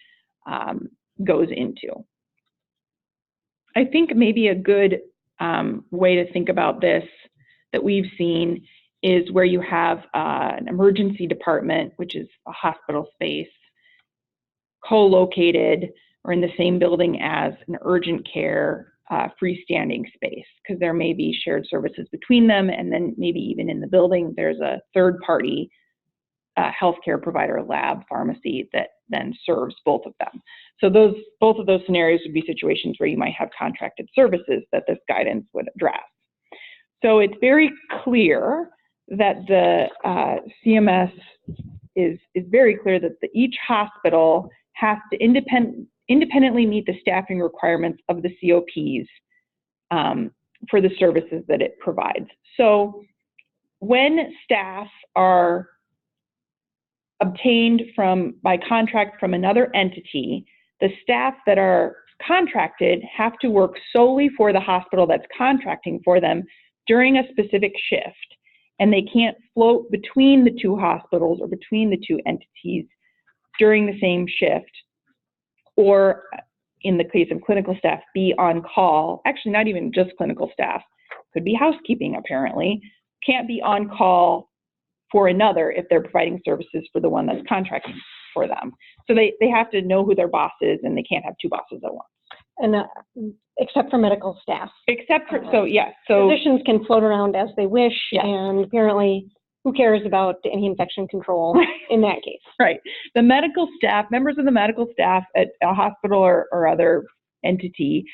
goes into. I think maybe a good way to think about this that we've seen is where you have an emergency department, which is a hospital space, co-located or in the same building as an urgent care freestanding space, because there may be shared services between them, and then maybe even in the building there's a third-party healthcare provider, lab, pharmacy that then serves both of them. So both of those scenarios would be situations where you might have contracted services that this guidance would address. So it's very clear that the CMS is very clear that each hospital has to independently meet the staffing requirements of the COPs for the services that it provides. So when staff are obtained by contract from another entity, the staff that are contracted have to work solely for the hospital that's contracting for them during a specific shift, and they can't float between the two hospitals or between the two entities during the same shift, or in the case of clinical staff, be on call. Actually, not even just clinical staff, could be housekeeping apparently, can't be on call for another if they're providing services for the one that's contracting for them. So they have to know who their boss is, and they can't have two bosses at once. And except for medical staff. Except for, so yes. So physicians can float around as they wish, yes. And apparently who cares about any infection control in that case? Right. The medical staff, members of the medical staff at a hospital or other entity,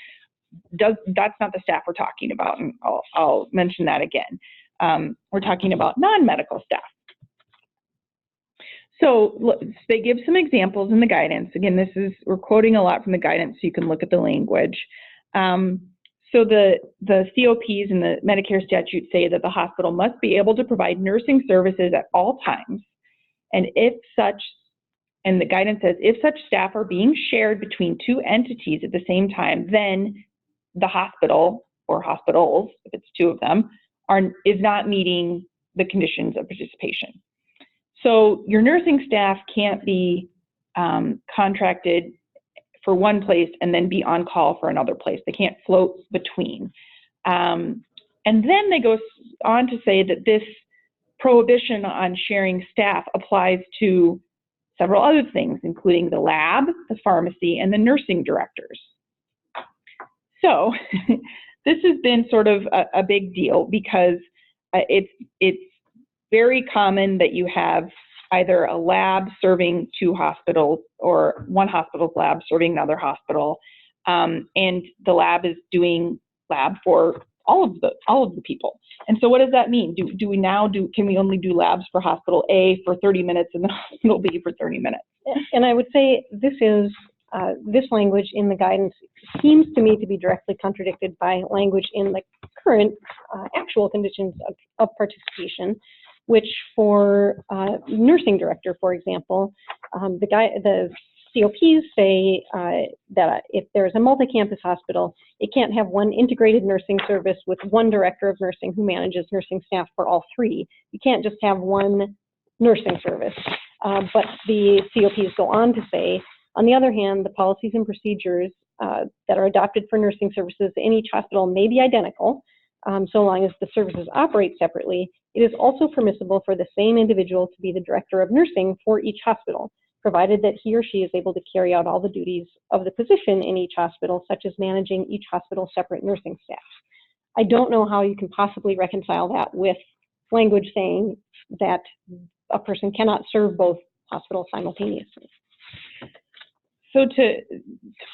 that's not the staff we're talking about, and I'll mention that again. We're talking about non-medical staff. So they give some examples in the guidance. Again, we're quoting a lot from the guidance, so you can look at the language. So the COPs and the Medicare statute say that the hospital must be able to provide nursing services at all times, and and the guidance says, if such staff are being shared between two entities at the same time, then the hospital or hospitals, if it's two of them, is not meeting the conditions of participation. So your nursing staff can't be contracted for one place and then be on call for another place. They can't float between. And then they go on to say that this prohibition on sharing staff applies to several other things, including the lab, the pharmacy, and the nursing directors. So this has been sort of a big deal because it's very common that you have either a lab serving two hospitals or one hospital's lab serving another hospital, and the lab is doing lab for all of the people. And so what does that mean? Can we only do labs for hospital A for 30 minutes and then hospital B for 30 minutes? And I would say this language in the guidance seems to me to be directly contradicted by language in the current actual conditions of participation, which for nursing director, for example, the COPs say that if there's a multi-campus hospital, it can't have one integrated nursing service with one director of nursing who manages nursing staff for all three. You can't just have one nursing service. But the COPs go on to say, on the other hand, the policies and procedures that are adopted for nursing services in each hospital may be identical, so long as the services operate separately. It is also permissible for the same individual to be the director of nursing for each hospital, provided that he or she is able to carry out all the duties of the position in each hospital, such as managing each hospital's separate nursing staff. I don't know how you can possibly reconcile that with language saying that a person cannot serve both hospitals simultaneously. So to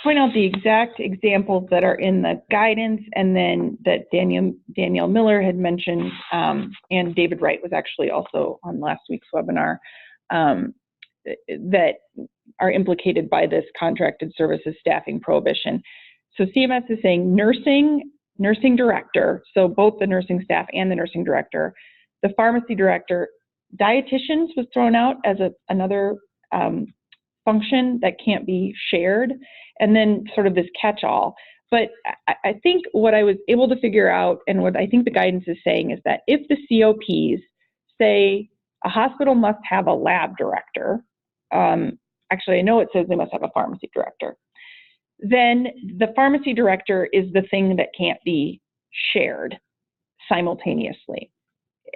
point out the exact examples that are in the guidance, and then that Danielle Miller had mentioned, and David Wright was actually also on last week's webinar, that are implicated by this contracted services staffing prohibition. So CMS is saying nursing director, so both the nursing staff and the nursing director, the pharmacy director, dietitians was thrown out as another function that can't be shared, and then sort of this catch-all. But I think what I was able to figure out, and what I think the guidance is saying, is that if the COPs say a hospital must have a lab director, actually I know it says they must have a pharmacy director, then the pharmacy director is the thing that can't be shared simultaneously.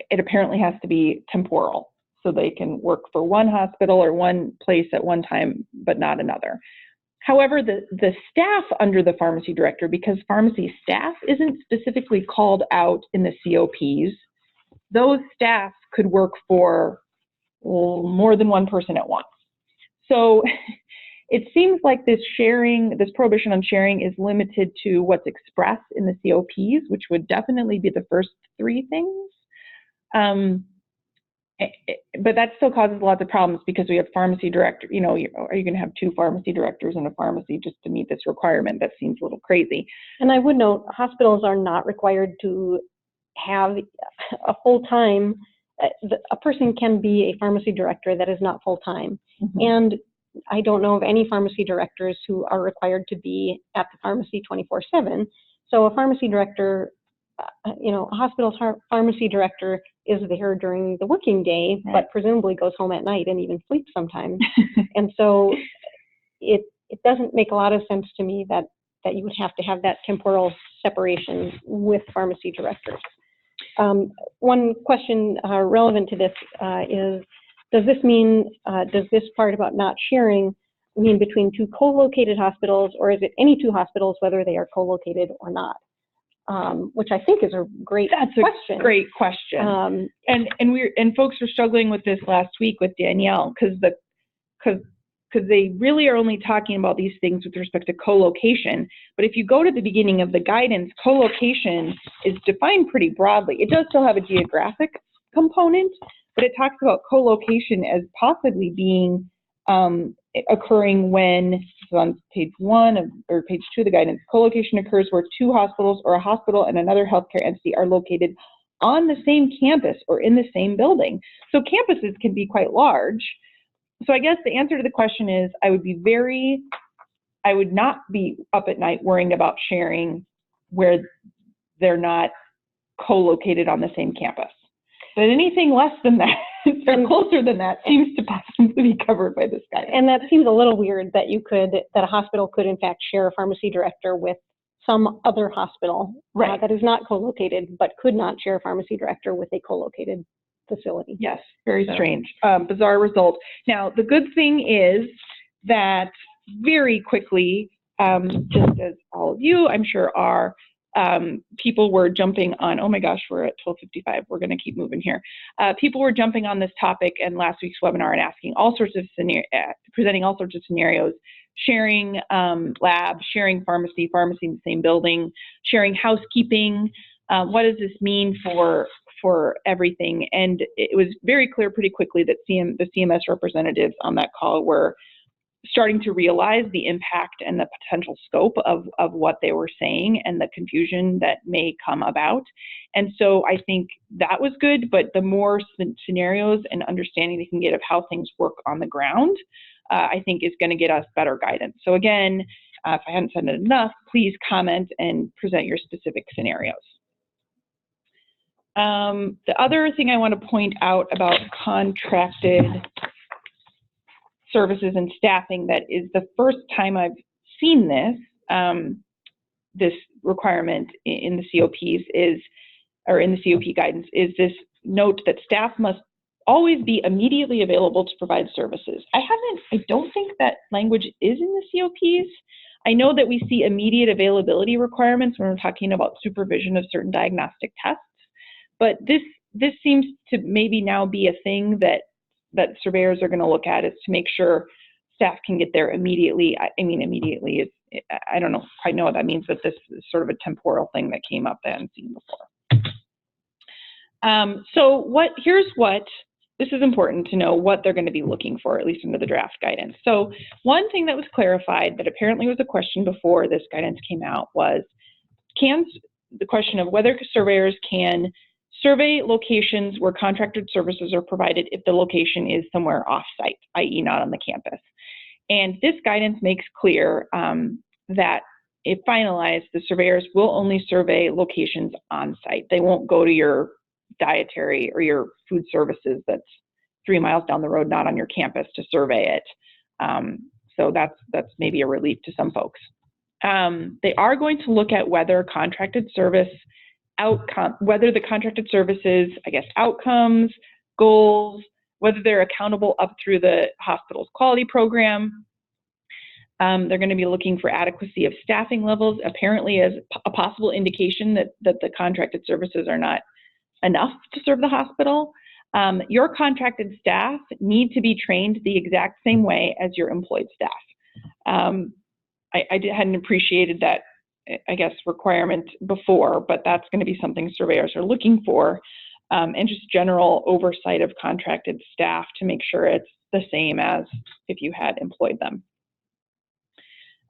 It apparently has to be temporal, so they can work for one hospital or one place at one time, but not another. However, the staff under the pharmacy director, because pharmacy staff isn't specifically called out in the COPs, those staff could work for more than one person at once. So it seems like this prohibition on sharing is limited to what's expressed in the COPs, which would definitely be the first three things. But that still causes lots of problems because we have pharmacy director, are you going to have two pharmacy directors in a pharmacy just to meet this requirement? That seems a little crazy. And I would note, hospitals are not required to have a full-time, a person can be a pharmacy director that is not full-time. Mm-hmm. And I don't know of any pharmacy directors who are required to be at the pharmacy 24/7. So a pharmacy director, a hospital's pharmacy director is there during the working day, right, but presumably goes home at night and even sleeps sometimes. And so it doesn't make a lot of sense to me that you would have to have that temporal separation with pharmacy directors. One question relevant to this is, does this part about not sharing mean between two co-located hospitals, or is it any two hospitals, whether they are co-located or not? Which I think is a great question. That's a great question. And folks were struggling with this last week with Danielle, because they really are only talking about these things with respect to co-location. But if you go to the beginning of the guidance, co-location is defined pretty broadly. It does still have a geographic component, but it talks about co-location as possibly being occurring when, is on page 1 or page 2 of the guidance. Co-location occurs where two hospitals or a hospital and another healthcare entity are located on the same campus or in the same building. So campuses can be quite large. So I guess the answer to the question is I would not be up at night worrying about sharing where they're not co-located on the same campus. But anything less than that, or closer than that, seems to possibly be covered by this guidance. And that seems a little weird that that a hospital could in fact share a pharmacy director with some other hospital that is not co-located, but could not share a pharmacy director with a co-located facility. Yes, very strange, bizarre result. Now, the good thing is that very quickly, just as all of you, I'm sure, are, people were jumping on, oh my gosh, we're at 12:55, we're going to keep moving here. People were jumping on this topic in last week's webinar and asking all sorts of presenting all sorts of scenarios, sharing lab, sharing pharmacy in the same building, sharing housekeeping. What does this mean for everything? And it was very clear pretty quickly that the CMS representatives on that call were starting to realize the impact and the potential scope of what they were saying and the confusion that may come about. And so I think that was good, but the more scenarios and understanding they can get of how things work on the ground, I think is going to get us better guidance. So again, if I hadn't said it enough, please comment and present your specific scenarios. The other thing I want to point out about contracted services and staffing that is the first time I've seen this requirement in the COPs or in the COP guidance, is this note that staff must always be immediately available to provide services. I don't think that language is in the COPs. I know that we see immediate availability requirements when we're talking about supervision of certain diagnostic tests, but this seems to maybe now be a thing that surveyors are going to look at, is to make sure staff can get there immediately. I mean, immediately, I don't quite know what that means, but this is sort of a temporal thing that came up that I hadn't seen before. This is important to know what they're going to be looking for, at least under the draft guidance. So one thing that was clarified that apparently was a question before this guidance came out was, the question of whether surveyors can survey locations where contracted services are provided if the location is somewhere off-site, i.e. not on the campus. And this guidance makes clear that if finalized, the surveyors will only survey locations on-site. They won't go to your dietary or your food services that's 3 miles down the road, not on your campus, to survey it. So that's maybe a relief to some folks. They are going to look at whether the contracted services, I guess, outcomes, goals, whether they're accountable up through the hospital's quality program. They're going to be looking for adequacy of staffing levels, apparently as a possible indication that the contracted services are not enough to serve the hospital. Your contracted staff need to be trained the exact same way as your employed staff. I hadn't appreciated that, I guess, requirement before, but that's going to be something surveyors are looking for, and just general oversight of contracted staff to make sure it's the same as if you had employed them.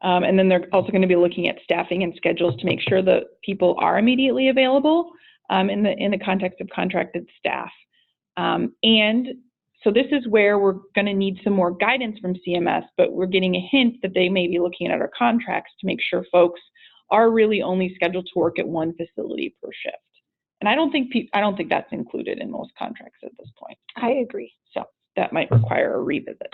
And then they're also going to be looking at staffing and schedules to make sure that people are immediately available in the context of contracted staff. And so this is where we're going to need some more guidance from CMS, but we're getting a hint that they may be looking at our contracts to make sure folks are really only scheduled to work at one facility per shift. And I don't think that's included in most contracts at this point. I agree. So that might require a revisit.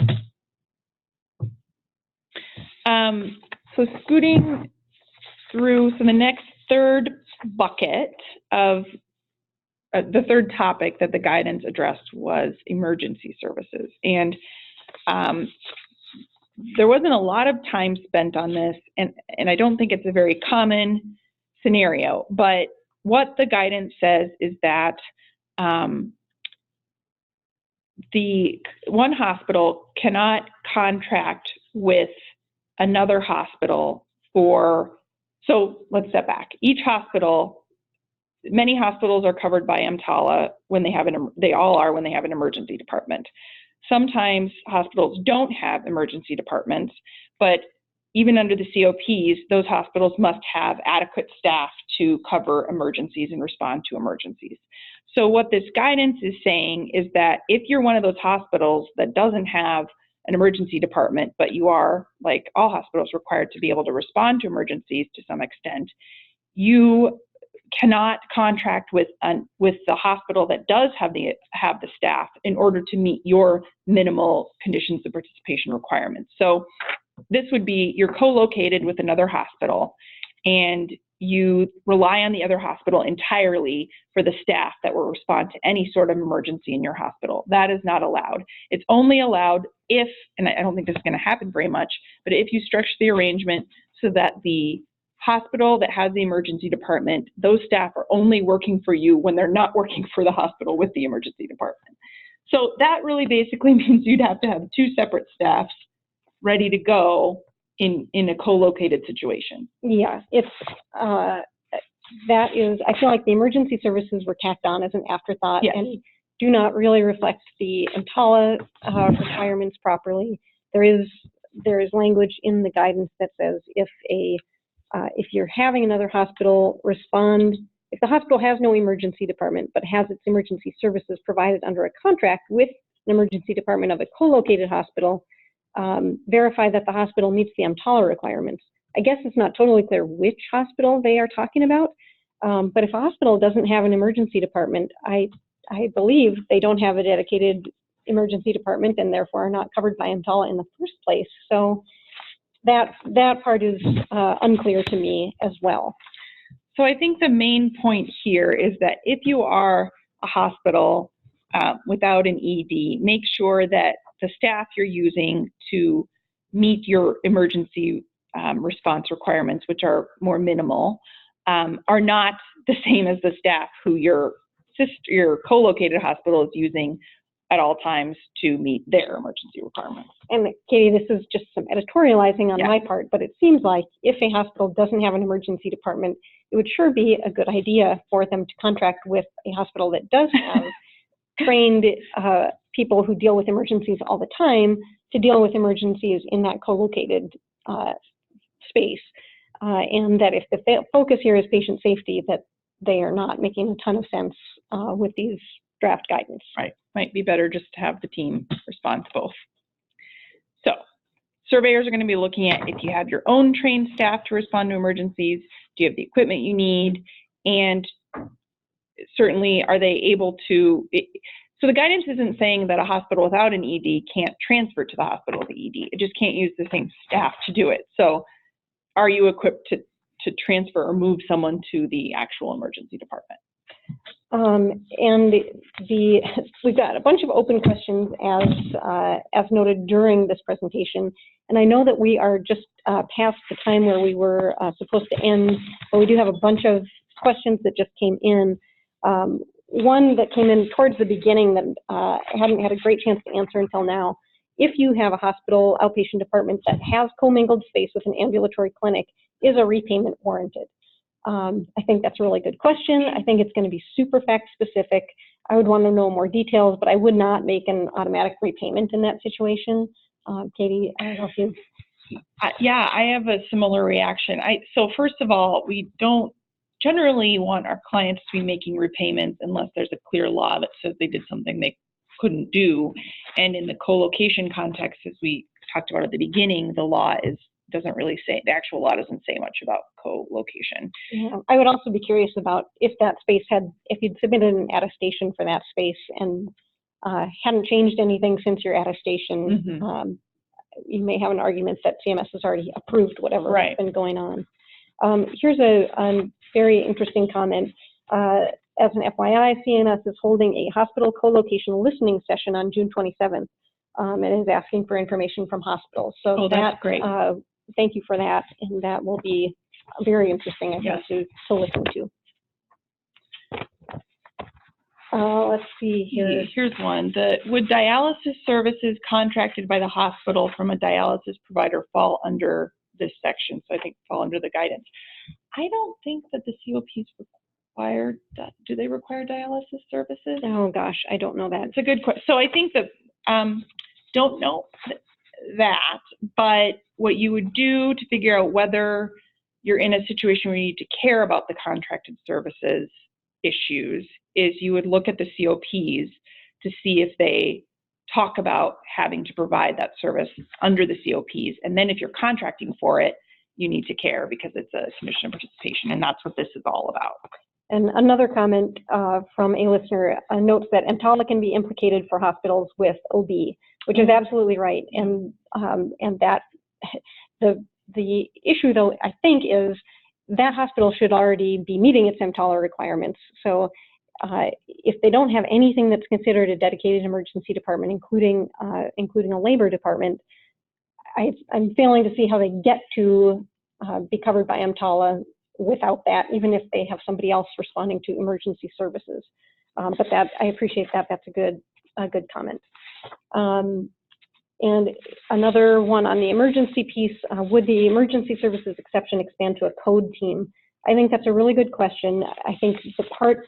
So scooting through, so the next third bucket of the third topic that the guidance addressed was emergency services. And there wasn't a lot of time spent on this, and I don't think it's a very common scenario, but what the guidance says is that the one hospital cannot contract with another hospital so let's step back. Each hospital, many hospitals are covered by EMTALA when they all are when they have an emergency department. Sometimes hospitals don't have emergency departments, but even under the COPs, those hospitals must have adequate staff to cover emergencies and respond to emergencies. So what this guidance is saying is that if you're one of those hospitals that doesn't have an emergency department, but you are, like all hospitals, required to be able to respond to emergencies to some extent, you cannot contract with the hospital that does have the staff in order to meet your minimal conditions of participation requirements. So this would be, you're co-located with another hospital and you rely on the other hospital entirely for the staff that will respond to any sort of emergency in your hospital. That is not allowed. It's only allowed if, and I don't think this is going to happen very much, but if you structure the arrangement so that the hospital that has the emergency department, those staff are only working for you when they're not working for the hospital with the emergency department. So that really basically means you'd have to have two separate staffs ready to go in a co-located situation. Yeah, it's that is, I feel like the emergency services were tacked on as an afterthought. Yes. And do not really reflect the EMTALA requirements properly. There is language in the guidance that says if you're having another hospital respond, if the hospital has no emergency department but has its emergency services provided under a contract with an emergency department of a co-located hospital, verify that the hospital meets the EMTALA requirements. I guess it's not totally clear which hospital they are talking about, but if a hospital doesn't have an emergency department, I believe they don't have a dedicated emergency department and therefore are not covered by EMTALA in the first place. So that part is unclear to me as well. So I think the main point here is that if you are a hospital without an ED, make sure that the staff you're using to meet your emergency response requirements, which are more minimal, are not the same as the staff who your co-located hospital is using at all times to meet their emergency requirements. And Katie, this is just some editorializing on my part, but it seems like if a hospital doesn't have an emergency department, it would sure be a good idea for them to contract with a hospital that does have trained people who deal with emergencies all the time to deal with emergencies in that co-located space. And that if the focus here is patient safety, that they are not making a ton of sense with these draft guidance. Right. Might be better just to have the team respond to both. So surveyors are going to be looking at if you have your own trained staff to respond to emergencies, do you have the equipment you need, and certainly are they able to, so the guidance isn't saying that a hospital without an ED can't transfer to the hospital with the ED. It just can't use the same staff to do it. So are you equipped to transfer or move someone to the actual emergency department? And we've got a bunch of open questions as noted during this presentation, and I know that we are just past the time where we were supposed to end, but we do have a bunch of questions that just came in. One that came in towards the beginning that I hadn't had a great chance to answer until now. If you have a hospital outpatient department that has commingled space with an ambulatory clinic, is a repayment warranted? I think that's a really good question. I think it's going to be super fact specific. I would want to know more details, but I would not make an automatic repayment in that situation. Katie, I don't know if you... Yeah, I have a similar reaction. So first of all, we don't generally want our clients to be making repayments unless there's a clear law that says they did something they couldn't do. And in the co-location context, as we talked about at the beginning, the law doesn't really say, the actual law doesn't say much about co-location. Yeah, I would also be curious about if that space if you'd submitted an attestation for that space and hadn't changed anything since your attestation, you may have an argument that CMS has already approved whatever has been going on. Here's a very interesting comment. As an FYI, CMS is holding a hospital co-location listening session on June 27th and is asking for information from hospitals. So that's great. Thank you for that, and that will be very interesting, I think, to listen to. Let's see here. Here's one. Would dialysis services contracted by the hospital from a dialysis provider fall under this section? So I think fall under the guidance. I don't think that the COPs require, do they require dialysis services? Oh gosh, I don't know that. It's a good question. So I think that, don't know. that, but what you would do to figure out whether you're in a situation where you need to care about the contracted services issues is you would look at the COPs to see if they talk about having to provide that service under the COPs. And then if you're contracting for it, you need to care because it's a condition of participation, and that's what this is all about. And another comment from a listener notes that EMTALA can be implicated for hospitals with OB, which is absolutely right. And that the issue, though, I think, is that hospital should already be meeting its EMTALA requirements. So if they don't have anything that's considered a dedicated emergency department, including a labor department, I'm failing to see how they get to be covered by EMTALA without that, even if they have somebody else responding to emergency services. But that, I appreciate that. That's a good comment. And another one on the emergency piece, would the emergency services exception expand to a code team? I think that's a really good question. I think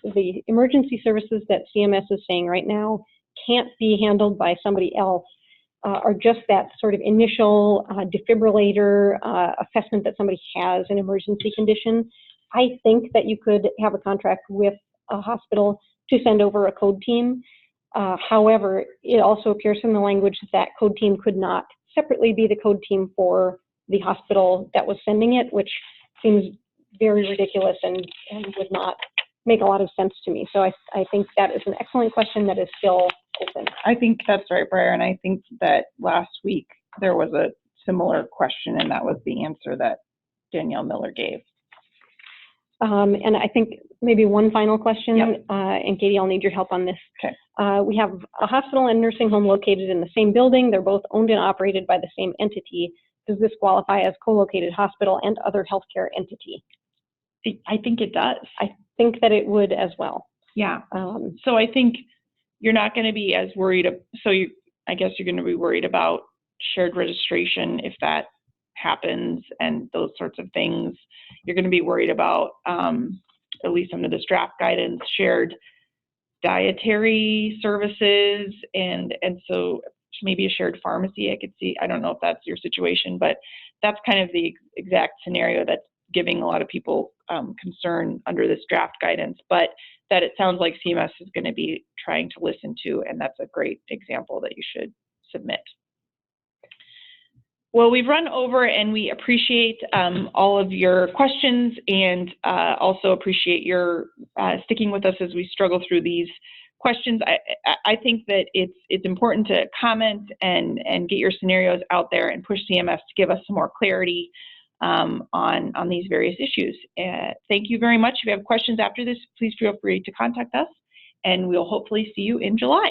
the emergency services that CMS is saying right now can't be handled by somebody else, are just that sort of initial defibrillator assessment that somebody has an emergency condition. I think that you could have a contract with a hospital to send over a code team. However, it also appears from the language that code team could not separately be the code team for the hospital that was sending it, which seems very ridiculous and would not make a lot of sense to me. So I think that is an excellent question that is still open. I think that's right, Briar, and I think that last week there was a similar question, and that was the answer that Danielle Miller gave. And I think maybe one final question, yep. And Katie, I'll need your help on this. Okay. We have a hospital and nursing home located in the same building. They're both owned and operated by the same entity. Does this qualify as co-located hospital and other healthcare entity? I think it does. I think that it would as well. Yeah. So I think you're not going to be as worried. I guess you're going to be worried about shared registration if that happens and those sorts of things. You're going to be worried about, at least under this draft guidance, shared dietary services, and so maybe a shared pharmacy. I could see. I don't know if that's your situation, but that's kind of the exact scenario that's giving a lot of people concern under this draft guidance, but that it sounds like CMS is going to be trying to listen to, and that's a great example that you should submit. Well, we've run over, and we appreciate all of your questions, and also appreciate your sticking with us as we struggle through these questions. I think that it's important to comment and get your scenarios out there and push CMS to give us some more clarity on these various issues. Thank you very much. If you have questions after this, please feel free to contact us, and we'll hopefully see you in July.